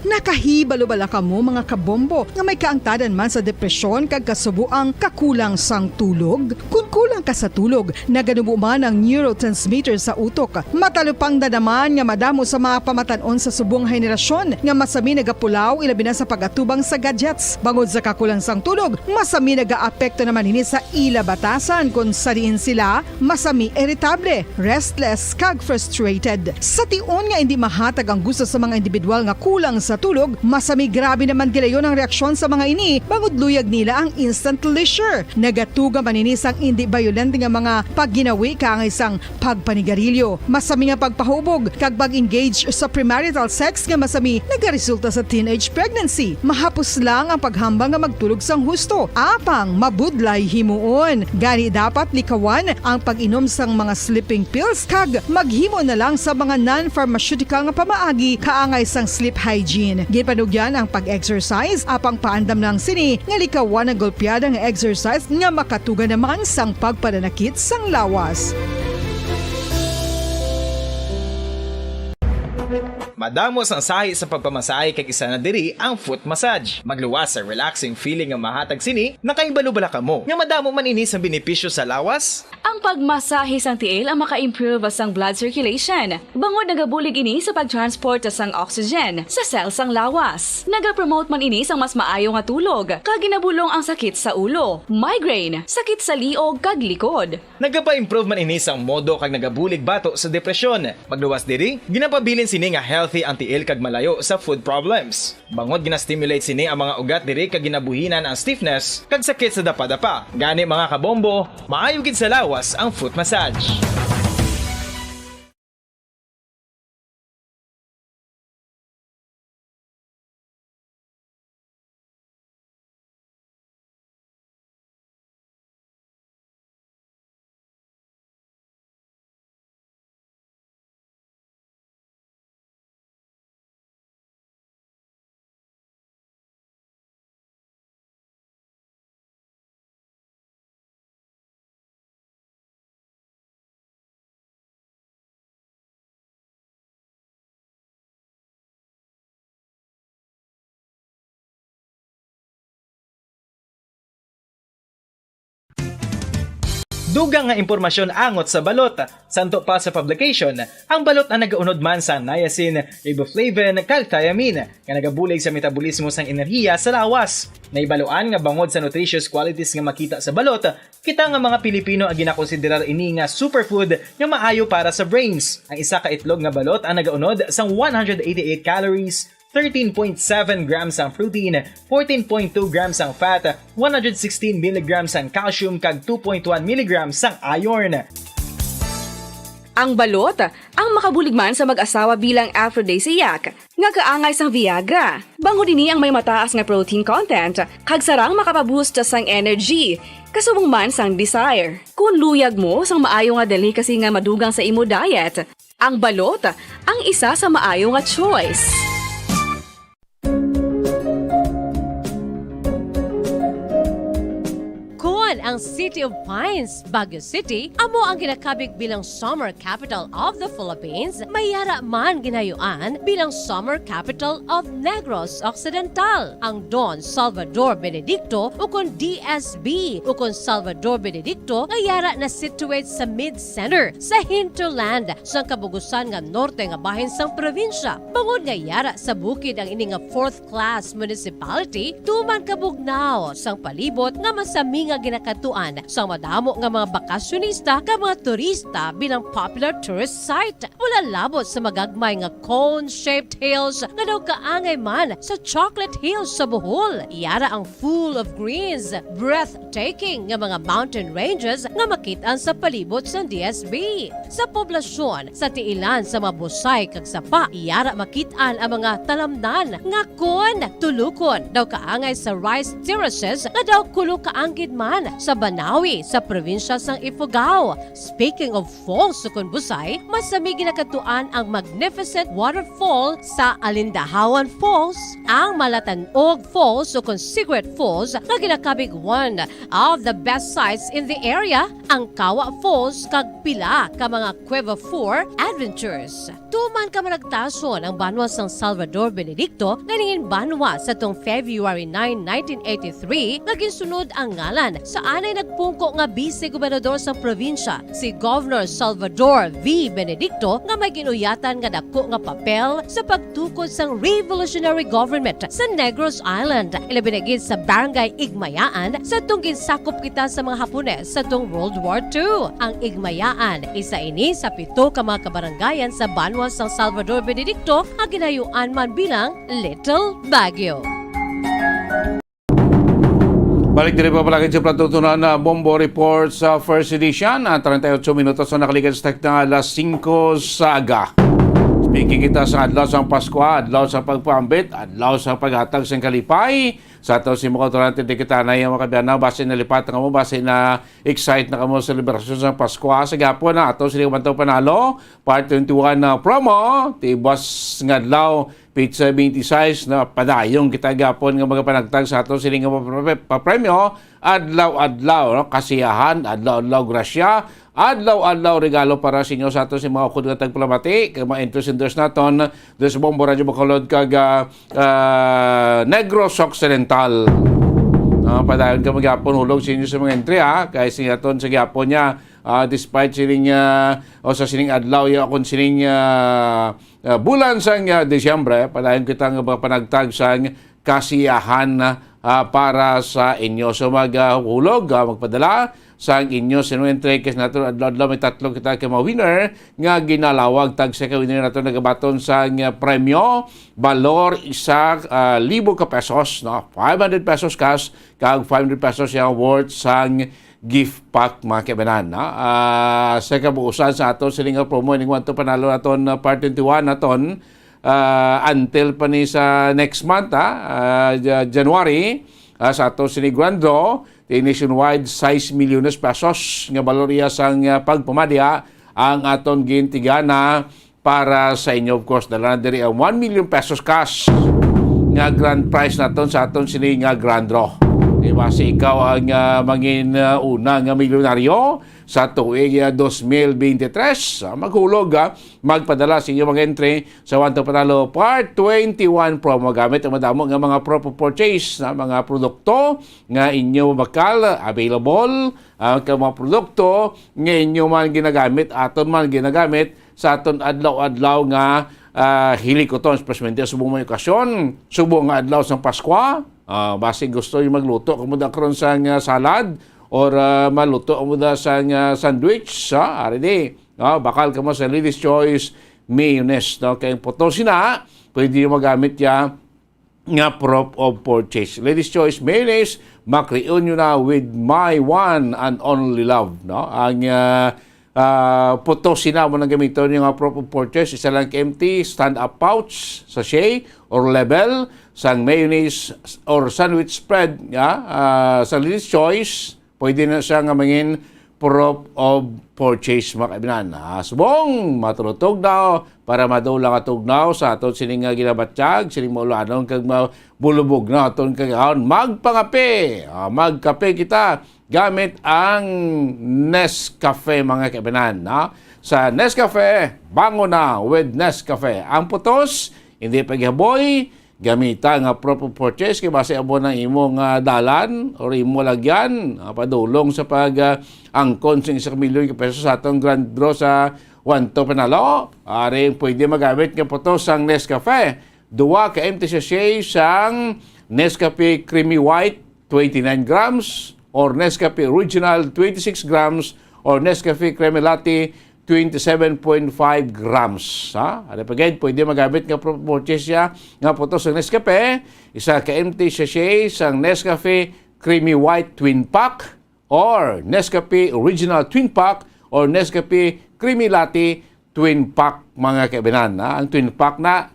Nakahibalo-bala ka mo mga kabombo nga may kaangtadan man sa depresyon kag kasubuang kakulang sang tulog. Kung kulang ka sa tulog, naganubo man ang neurotransmitter sa utok. Matalupang dadaman nga madamo sa mga pamatanon sa subong henerasyon nga masami nagapulaw ilabi na sa pagatubang sa gadgets. Bangod sa kakulang sang tulog, masami nagaapekto naman ini sa ila batasan kung sariin sila masami irritable, restless kag frustrated. Sa tion nga hindi mahatag ang gusto sa mga individual nga kulang sa tulog, masami grabe naman gilayon ang reaksyon sa mga ini bangod luyag nila ang instant leisure. Nagatuga man ini sang hindi violent nga mga pagginawi kangay sang pagpanigarilyo. Masami nga pagpahubog kag pag-engage sa premarital sex nga masami nagaresulta sa teenage pregnancy. Mahapos lang ang paghambang nga magtulog sang husto. Apang mabudlay himuon. Gani dapat likawan ang pag-inom sang mga sleeping pills kag maghimo na lang sa mga non-pharmaceutical nga pamaagi kaangay sang sleep hygiene. Ginpanugyan ang pag-exercise apang paandam ng sini nga likawan ang golpeada nga exercise nga makatuga naman sang pagpananakit sang lawas. Madamos ang sahi sa pagpamasahe kag isa na diri ang foot massage. Magluwas sa relaxing feeling nga mahatag sini, nakaibalo-bala ka mo. Nga madamo man ini sa benepisyo sa lawas. Ang pagmasahe sang tiil ang maka-improve sang blood circulation. Bangod nagabulig ini sa pagtransport sang oxygen sa cells sang lawas. Nagapromote man ini sang mas maayo nga tulog, kag ginabulong ang sakit sa ulo, migraine, sakit sa liog kag likod. Nagapa-improve man ini sang modo kag nagabulig bato sa depresyon. Magluwas diri, ginapabilin sini nga healthy ang tiil kag malayo sa food problems. Bangod ginastimulate sini ang mga ugat diri kag ginabuhinan ang stiffness kag sakit sa dapa-dapa. Gani mga kabombo, maayo gid sa lawas ang foot massage. Dugang nga impormasyon angot sa balot. Santo pa sa publication, ang balot ang nagaunod man sa niacin, riboflavin, kag thiamine, nga nagabulig sa metabolismo sang enerhiya sa lawas. Naibaluan nga bangod sa nutritious qualities nga makita sa balot, kita nga mga Pilipino ang ginakonsiderar ini nga superfood nga maayo para sa brains. Ang isa ka itlog nga balot ang nagaunod sang 188 calories, 13.7 grams ang protein, 14.2 grams ang fat, 116 mg ang calcium kag 2.1 mg ang iron. Ang balot, ang makabulig man sa mag-asawa bilang aphrodisiac, nga kaangay sang Viagra. Bangod ini ang may mataas nga protein content, kag sarang makapaboost sang energy, kasubong man sang desire. Kung luyag mo sang maayo nga delicacy nga madugang sa imo diet, ang balot, ang isa sa maayo nga choice. Ang City of Pines, Baguio City, amo ang ginakabig bilang summer capital of the Philippines, mayara man ginayuan bilang summer capital of Negros Occidental. Ang Don Salvador Benedicto o kon DSB o kon Salvador Benedicto ngayara na situate sa mid-center sa hinterland sa kabugusan nga norte nga bahin sang probinsya. Bangod ngayara sa bukid ang ini nga fourth class municipality, tuman kabugnaw sang palibot nga masami nga ginakadala katuan sa madamo nga mga bakasyonista ka mga turista bilang popular tourist site. Mula labot sa magagmay nga cone-shaped hills nga daw kaangay man sa Chocolate Hills sa Bohol. Iyara ang full of greens, breathtaking nga mga mountain ranges nga makitaan sa palibot sa DSB. Sa poblasyon sa tiilan sa mabusay kag sapa, iyara makitaan ang mga talamnan nga kon tulukon daw kaangay sa rice terraces nga daw kulo kaanggid man sa Banawi sa probinsya sang Ifugao. Speaking of falls sa Busay, masami ginakatuan ang magnificent waterfall sa Alindahawan Falls, ang Malatanog Falls o Secret Falls na ginakabig one of the best sites in the area, ang Kawa Falls kag pila ka mga Cueva 4 adventures. Tuman ka managtason ang banwa sang Salvador Benedicto na ningin banwa sa tong February 9, 1983 nga ginsunod ang ngalan sa anay nagpungko nga vice-gobernador sa probinsya, si Governor Salvador V. Benedicto nga may ginuyatan nga dako nga papel sa pagtukod sang revolutionary government sa Negros Island. Ilabinagid sa Barangay Igmayaan sa tong ginsakop kita sa mga Hapones sa tong World War II. Ang Igmayaan, isa ini sa 7 ka mga kabarangayan sa banwa sang Salvador Benedicto ang ginayuan man bilang Little Baguio. Balik din pa palagi sa platutunan na Bombo Report sa First Edition. 38 minutos na nakalikan sa tek na alas 5 saga. Speaking kita sa adlaw sa Pasko, adlaw sa pagpambit, adlaw sa paghatag sa kalipay. Sa ato si mga autorante di kita na yung makabiyana, base na lipat na kamo, base na excite na kamo sa liberasyon sa Pasko. Sa gapon na ato sila kumantaw panalo, part 21 na promo, tibas nga adlaw, pizza 26 na padayong kita gapon nga mga panagtag sa ato sila nga papremyo, adlaw-adlaw, no? Kasiyahan, adlaw-adlaw grasya, adlaw-adlaw regalo para sa inyo sa ato si mga ukod nga tagpalamati, kag mga interest naton, doon sa Bombo Radyo Bacolod kag Negros Occidental. Padayon ka magyapon hulog sa inyo sa mga entry kaya sinaton sa gyapon niya despite sining o sa sining adlaw ya akong sining bulan sang Disyembre, padayon kita nga panagtag sang kasiyahan para sa inyo. So maghulog, magpadala sa inyo sinuentre kes nato adlaw may tatlo kita ka winner nga ginalawag tag sa ka winner nato nagabaton sa premyo balor isa 1,000 ka pesos, no, 500 pesos cash kag 500 pesos yung worth sang gift pack mga kebenan, no? Sa kabuusan sa ato siling promo ning wanto panalo naton part 21 naton until pa ni sa next month January sa ato sini grand draw nationwide 6 milyones pesos nga balorya sang pagpamadya ang aton gintigana para sa inyo. Of course dala na diri ang 1 million pesos cash nga grand prize naton sa aton sini nga grand draw. Diba si ikaw ang mangin una nga milyonaryo sa tuig 2023. Maghulog magpadala sa inyo mga entry sa Wanto Panalo Part 21 promo gamit ang madamo nga mga proper purchase na mga produkto nga inyo bakal available ang mga produkto nga inyo man ginagamit aton man ginagamit sa aton adlaw-adlaw nga hilikoton, especially subong may okasyon, subong nga adlaw sa Pasko. Basi gusto yung magluto kung muna karon sa salad or maluto kung muna sa sandwich, aridi. Bakal ka mo sa Lady's Choice mayonnaise. Kaya puto sina, pwede yung magamit ya nga prop of purchase. Lady's Choice mayonnaise, makriyon nyo na with my one and only love. No? Ang puto sina mo nang gamiton yung prop of purchase, isa lang empty stand-up pouch, sachet or label, sang mayonnaise or sandwich spread sa Lady's Choice, pwede na siya nga mangin prop of purchase mga kaibigan. Subong matulutog daw para madula ka tugnaw sa aton sining ginabatsyag, sining maulanon kag bulubog na aton kagahon. Magpangape, magkape kita gamit ang Nescafe mga kaibigan. Sa Nescafe, bango na with Nescafe. Ang putos, hindi paghaboy, gamita nga proper purchase kay base abo ng imong dalan or imo lagyan padulong sa pag angkon sing 1 milyon ka pesos sa atong grand draw sa Wanto Panalo. Ari pwede magamit nga putos sang Nescafe. Duwa ka empty sachet sang Nescafe Creamy White 29 grams or Nescafe Original 26 grams or Nescafe Creme Latte 27.5 grams. Ha? Ano pa gayud, pwede magamit nga purchase siya nga putos ng Nescafe, isa ka empty sachet sang Nescafe Creamy White Twin Pack or Nescafe Original Twin Pack or Nescafe Creamy Latte Twin Pack, mga kaibigan. Ang Twin Pack na,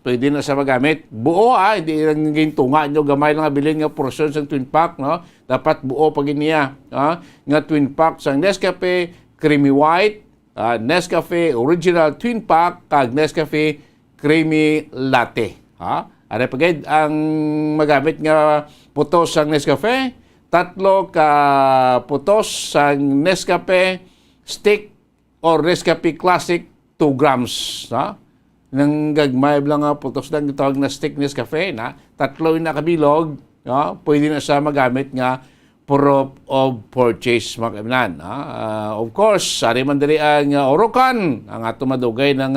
pwede na sa magamit. Buo, hindi lang gintunga nyo, gamay lang bilhin nga portion sa Twin Pack. No? Dapat buo pag niya. Nga Twin Pack sang Nescafe Creamy White, Nescafe Original Twin Pack, kag Nescafe Creamy Latte. Ano pa gayud ang magamit nga putos sang Nescafe? 3 ka putos sang Nescafe Stick or Nescafe Classic 2 grams. Nang gagmay lang nga putos lang tawag na stick Nescafe na 3 yung nakabilog, pwede na siya magamit nga proof of purchase, mga kaibigan. Of course, sari man diri ang Orocan, ang ato madugay ng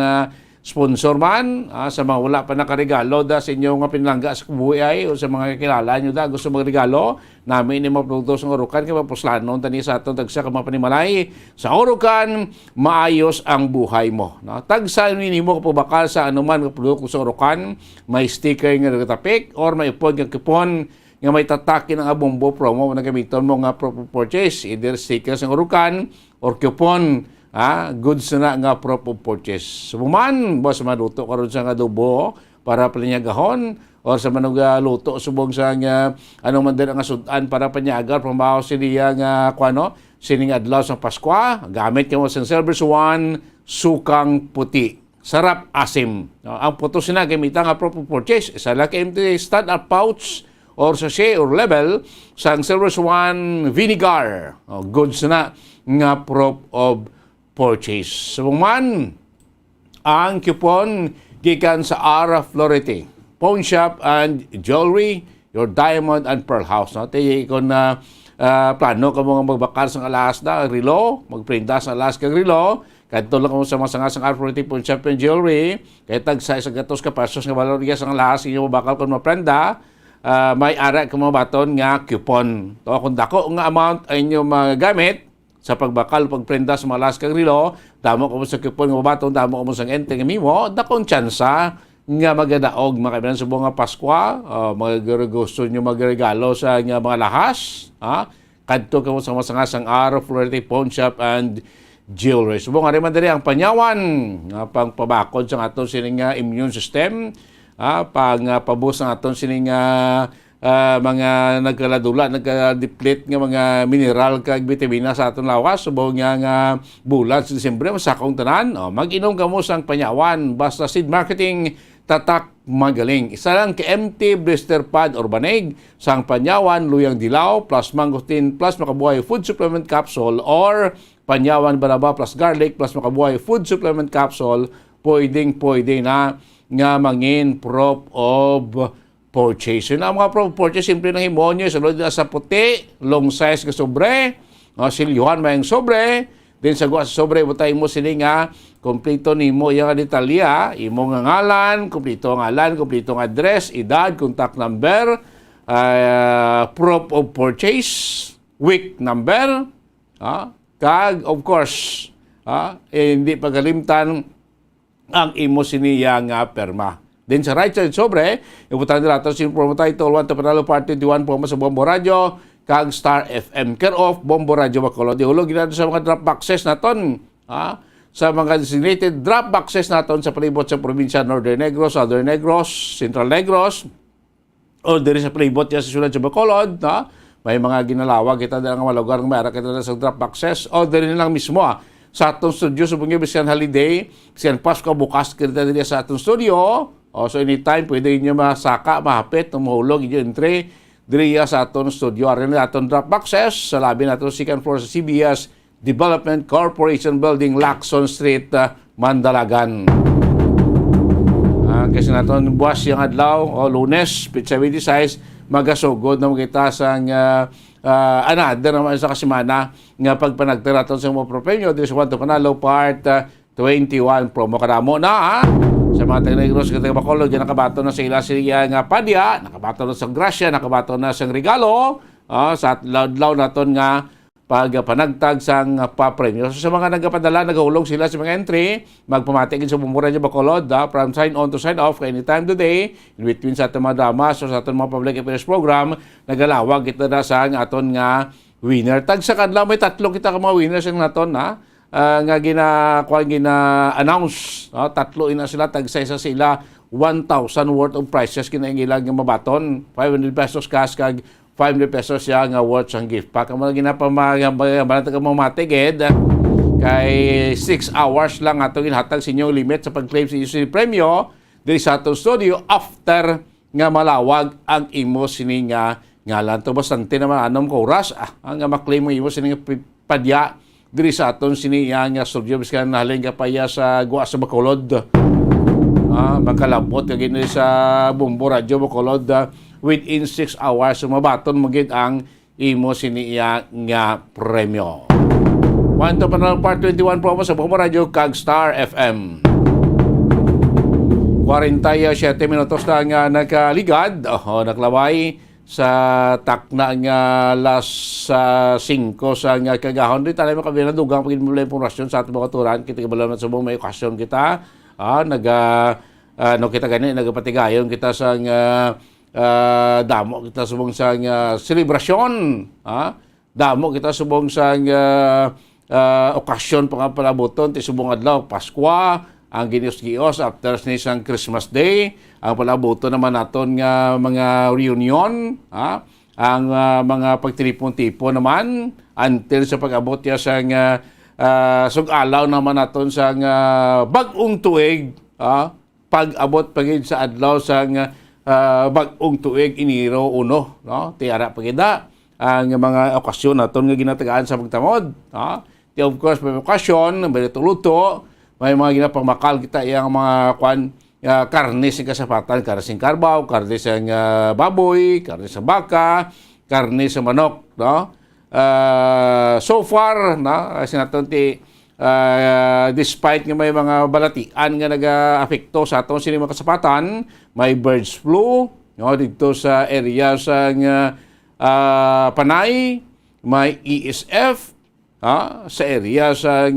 sponsor man, sa mga wala pa nakaregalo da sa inyo nga pinlangga sa kubuhay o sa mga kilala nyo da gusto magregalo, namin ni mga produkto sa Orocan kaya mapuslanon tani sa ato tagsa ka mga panimalay sa Orocan, maayos ang buhay mo. Tagsa nini mo kapabakal sa anuman nga produkto sa Orocan, may sticker nga nagatapik or may ipod nga kupon nga may tatakin ng Bombo promo na gamiton mo nga purchase, either stickers ng Orocan or coupon, goods na nga proof of purchase. Subuman, boss, maluto karon sa adobo para palinyagahon or sa manuga luto subong sa nga anong man din ang sudan para panyagar pambaho siniya nga kuano sining adlaw sa Pasko, gamit kamo sa Service 1 sukang puti. Sarap asim. Ang putos na gamitan nga proof of purchase, isa lang empty stand-up pouch or sachet or level sa Service 1 vinegar. Goods na nga proof of purchase. Subuman, ang coupon gikan sa Ara Florete, Pawn Shop and Jewelry, your Diamond and Pearl House. Tayo kung plano ka mga magbakal sa alas na rilo, magprinda sa alas kang rilo, kadto lang mo sa mga sang Ara Florete, Pawn Shop and Jewelry, kaya tagsa sa gatos ka pesos nga valor sa alas, inyo mabakal kung maprenda, may ara ka mga baton nga coupon. Kung dako nga amount ay inyo magamit, sa pagbakal, pagprenda sa malas kang rilo, damo ko mo sa kupon nga baton, damo ko mo sa ente nga mimo, dakong tsansa nga magadaog, mga kaibigan, sa mga Pasko, gusto nyo magregalo sa nga mga lahas, kadto ka mo sa masangasang Ara Florete, Pawn Shop and Jewelry. Subong nga rin dali ang panyawan, pang pabakod sa aton sining immune system, pang pabus ng aton sining mga nagkaladula, nagka-deplete nga mga mineral kag vitamina sa aton lawas. Subong nga bulan sa Disyembre, masakong tanan. Mag-inom ka mo sang panyawan. Basta Seed Marketing, tatak magaling. Isa lang ka-empty blister pad or banig sang panyawan, luyang dilaw, plus mangosteen, plus makabuhay food supplement capsule or panyawan baraba plus garlic, plus makabuhay food supplement capsule, pwede na nga mangin proof of purchase. Yun ang mga proof of purchase, simple ng himonyo, salod na sa puti, long size ka sobre, silyuhan may ang sobre, din sa sobre, butay mo sila nga, kompleto ni mo yung detalya, imo nga ngalan, kompleto ang ngalan, kompleto ang address, edad, contact number, proof of purchase, week number, kag, of course, hindi pagalimtan ang imo siniya nga perma. Din sa right side sobre, ibutan nila ito si promo title 1 to Panalo Part 21 po sa Bombo Radio, kag Star FM. Care of Bombo Radio Bacolod. Ihulog ginado sa mga drop boxes naton. Sa mga designated drop boxes naton sa palibot sa probinsya Northern Negros, Southern Negros, Central Negros, o diri sa palibot sa sulod sa Bacolod. May mga ginalawag kita na nga lugar ng mayara kita na sa drop boxes, o diri nilang mismo sa atong studio sa bungi bisyan holiday, bisyan Pasko bukas kita diri sa atong studio. So anytime pwede niyo masaka, mahapit, mahulog inyo entry diri sa aton studio. Aron na aton drop boxes sa labi naton second floor sa CBS Development Corporation Building, Lacson Street, Mandalagan. Kasi naton buwas yung adlaw o Lunes, pizza 26, magasugod na magkita sang another naman sa kasimana nga pagpanagtiraton sa mga propemyo diri sa 1 to Panalo Part 21 promo kadamo na sa mga taga-Negros, taga-Bacolod, nakabato na sa ila siya nga padya, nakabato na sa grasya, nakabato na sa regalo, sa adlaw naton nga pagpanagtag sang papremyo. So, sa mga nagapadala, nagahulog sila sa mga entry, magpamatigin sa Bombo Radio Bacolod, from sign on to sign off, anytime today, in between sa ating mga dramas o sa ating mga public affairs program, nagalawag kita na sa aton nga winner. Tag sa kanila, may 3 kita ka mga winners ang naton, nga gina-announce. 3 ina sila, tag sa isa sila, 1,000 worth of prizes kinaingilag nga mabaton, 500 pesos cash, kag 500 pesos siya nga worth sang gift pack. Ang mga ginapamatigid kay 6 hours lang atong ginhatag sa inyong limit sa pag-claim sa inyong premyo diri sa atong studio after nga malawag ang imo sini nga ngalan. To bastante naman anom ko oras ang ma-claim mo imo sini nga padya diri sa aton sini nga studio biskan nahalin ka pa sa Gua sa Bacolod. Makalabot kag ini sa Bombo Radio Bacolod within 6 hours mabaton magid ang imo siniya nga premyo. One to panel part 21 promo sa Bombo Radio kag Star FM. 47 minutos na nga nakaligad, naglaway sa takna nga las 5 sa nga kagahon. Dito tayo makabili na dugang pagin mula impormasyon sa ating mga turan. Kita kabalaw na sa buong may okasyon kita. Kita ganit, nagpatigayon kita sa damo kita subong sa selebrasyon, damo kita subong sa okasyon pangapalabuton ti subong adlaw Pasko, ang ginos-gios after ni sang Christmas Day, ang palabuton naman naton nga mga reunion, ang mga pagtilipon-tipon naman until sa pag-abot ya sa sug-alaw naman naton sa bag-ong tuig, pag-abot pagid sa adlaw sa bag-ong tuig Enero 1, no? Tiara pagida ang mga okasyon naton nga ginatagaan sa pagtamod, Of course, may okasyon, may luto, may mga ginapamakal kita yang mga karne sa kasapatan, karne sa karbaw, karne sa baboy, karne sa baka, karne sa manok, no? So far, sinaton despite nga may mga balatian nga nag-apekto sa atong sini mga kasapatan, may birds flu, dito sa area sa Panay, may ESF, sa area sa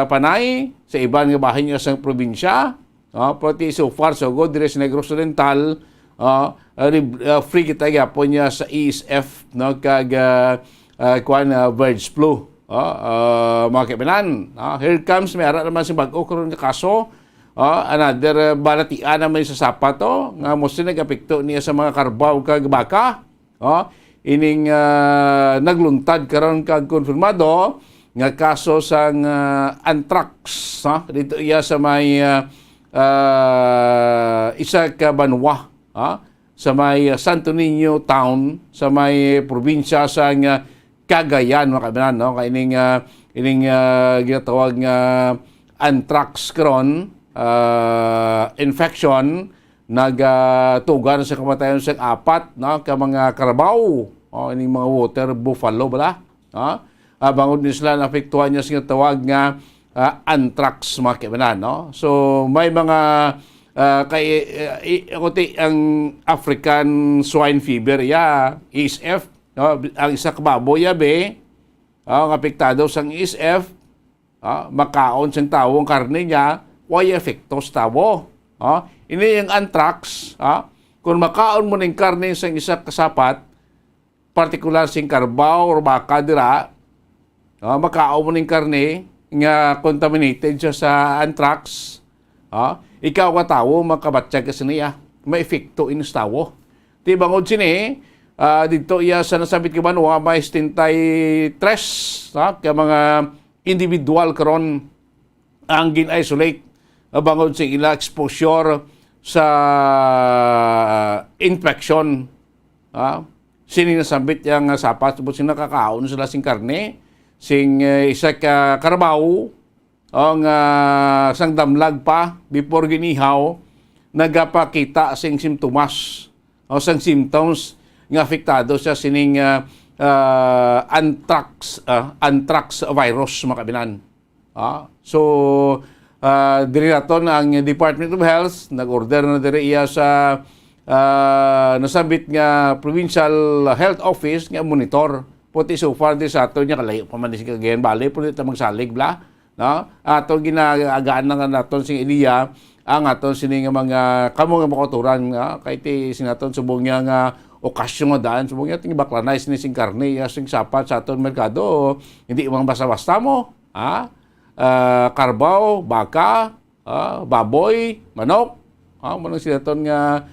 Panay, sa iban nga bahin nga sa probinsya, pati so far so good dire sa Negros Oriental, free kita gyapon niya sa ESF, kag birds flu. Mga kaibigan, here comes, may ara naman si bago karon nga kaso, another balatian naman sa sapato, nga mostly nag-apekto niya sa mga karbaw kag baka, ining nagluntad karon kag konfirmado nga kaso sa anthrax, dito iya sa may isa ka banwa, sa may Santo Niño town, sa may probinsya sa Cagayan, mga kaibigan, ining ginatawag nga anthrax karon, infection, nagtugan sa kamatayon sa 4 ka mga karabaw, ining mga water buffalo bala, bangod ni sila naapektuhan niya sa tawag nga anthrax, mga kaibigan, So may mga ang African swine fever ESF, ang isa ka baboy ang apektado sang ESF, makaon sang tawo ang karne niya, way epekto sa tawo. Ini yung anthrax, kung makaon mo ng karne sang isa kasapat, partikular sing karbaw o baka dira, makaon mo ng karne nga contaminated siya sa anthrax, ikaw ka tawo, makabatsyag ka sa niya, may epekto in sa tawo. Di bangod sini, dito iya sa nasabit ka ba, may 73 kaya mga individual karon ang gin-isolate bangod sa ila exposure sa infection. Sini nasabit yung sapat, subot sing nakakaon sila sing karne, sing isa ka karabaw, ang sang damlag pa before ginihaw, nagapakita sing simptomas o sang symptoms nga apektado siya sining anthrax virus, mga kabinan. So diri naton ang Department of Health nag-order na diri iya sa nasabit nga provincial health office nga monitor puti so far di sa ato niya kalayo pa man si Cagayan Valley puti ta magsalig bla no ato ginaagaan na naton sing Elia ang aton sini nga mga kamo nga makoturan nga kay ti sinaton subong niya nga okasyon nga daan subong niya ting baklanay sini sing karne sing sapat sa aton merkado hindi mang basta-basta mo karbaw baka baboy manok manang sinaton nga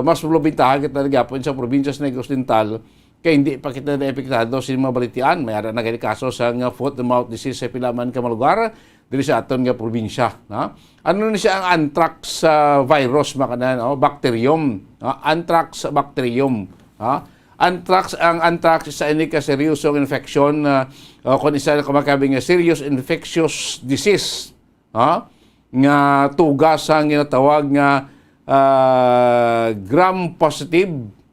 mas probintahan kita nagapon sa probinsya sa Negros Oriental kaya hindi pa kita na-epektado sa mga balitian. May ara na gani kaso sa foot and mouth disease sa pilaman ka mga lugar dili sa aton nga probinsya. Ano ni siya ang anthrax virus makanan bacterium. Anthrax bacterium. Ang anthrax isa ini ka seryosong infection kung isa na kumakabing serious infectious disease. Nga tugas ang ginatawag nga gram-positive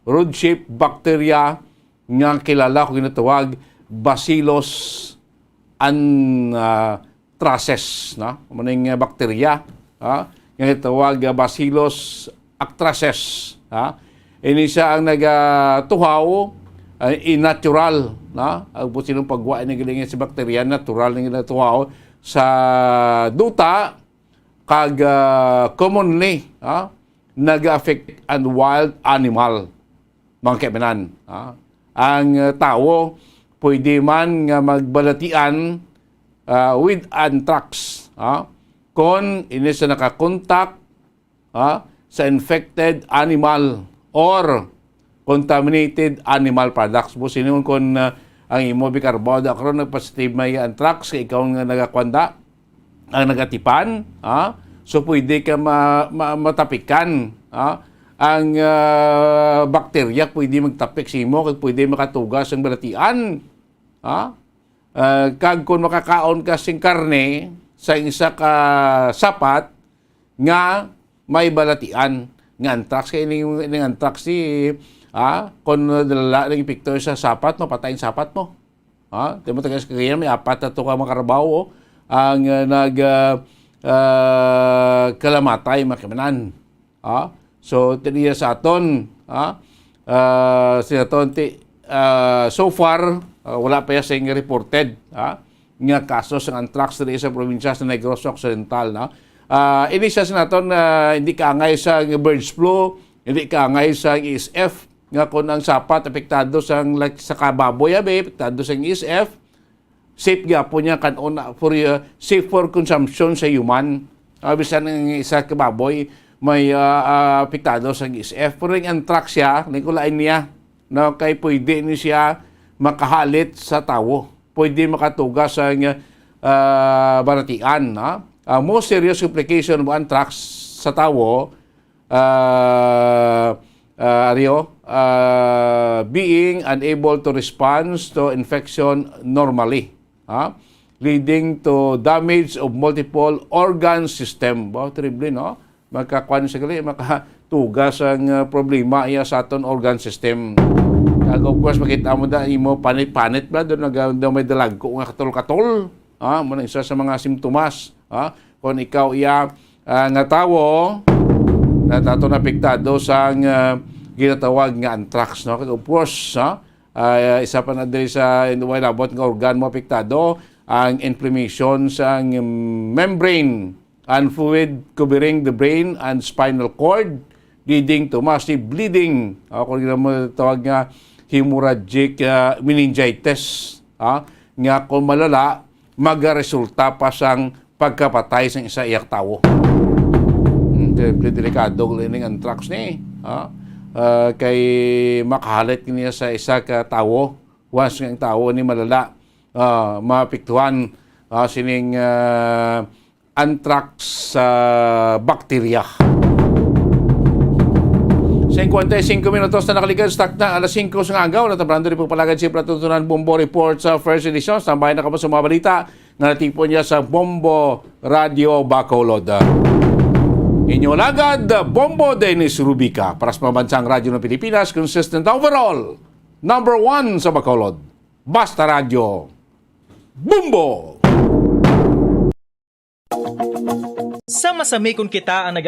road-shaped bacteria nga kilala kung ginatawag Bacillus anthracis maning bakterya nga ginatawag Bacillus anthracis ini siya ang nagatuhaw natural ang pusinong pagwa ni gilingan si bakterya natural nga ginatuhaw sa duta kag commonly nag-affect ang wild animal mga kaibigan. Ang tao pwede man nga magbalatian with anthrax kung ini sa nakakontak sa infected animal or contaminated animal products. Busin kung ang imo bikarbo karon nagpositive may anthrax kay ikaw nga nagakwanda ang nagatipan so pwede ka matapikan ang bakterya pwede magtapik sa imo kag pwede makatugas ang balatian kag kung makakaon ka sing karne sa isa ka sapat nga may balatian nga anthrax kay ning anthrax si kung dala ng epekto sa sapat mo patayin sapat mo di mo tagas kaya may apat na to ka makarabaw ang kalamatay makamanan so tiniya sa aton so far wala pa sing reported nga kaso sa anthrax diri sa probinsya sa Negros Occidental ini siya sa naton hindi kaangay sa birds flu hindi kaangay sa ESF nga kung ang sapat apektado sa kababoy apektado sa ESF safe gyapon niya kanuna for safe for consumption sa human. Bisan ng isa ka baboy may apektado sa ESF. Pero yung anthrax siya, nikulain niya na kay pwede ni siya makahalit sa tao. Pwede makatugas sa baratian. Most serious complication of anthrax sa tao being unable to respond to infection normally. Leading to damage of multiple organ system. Terrible, no? Magkakuan sa gali, makatugas ang problema iya sa aton organ system. Of course, makita mo da, imo panit-panit ba? Doon may dalag ko nga katol-katol. Muna isa sa mga simptomas. Kung ikaw iya nga tawo, na tato napiktado sa ginatawag nga anthrax. No? Of course, isa pa na diri sa inabot nga organ mo apektado ang inflammation sa membrane and fluid covering the brain and spinal cord leading to massive bleeding kung mo tawag nga hemorrhagic meningitis nga kung malala magaresulta pa sang pagkapatay sa isa iyak tao. Delikado ning anthrax ni kay makahalit niya sa isa ka tawo once ng tawo ni malala maapektuhan sining anthrax bacteria. 55 minutos na nakalikan stock na alas 5 sa agaw natabrando rin po palagad si Platutunan Bombo Report sa first edition sambahin na kapag sa mga balita na natipon niya sa Bombo Radio Bacolod. Inyo lagad, Bombo Dennis Rubica para sa Pambansang Radyo ng Pilipinas, consistent overall, number 1 sa Bacolod. Basta Radio, Bombo! Sama-sami kun kita ang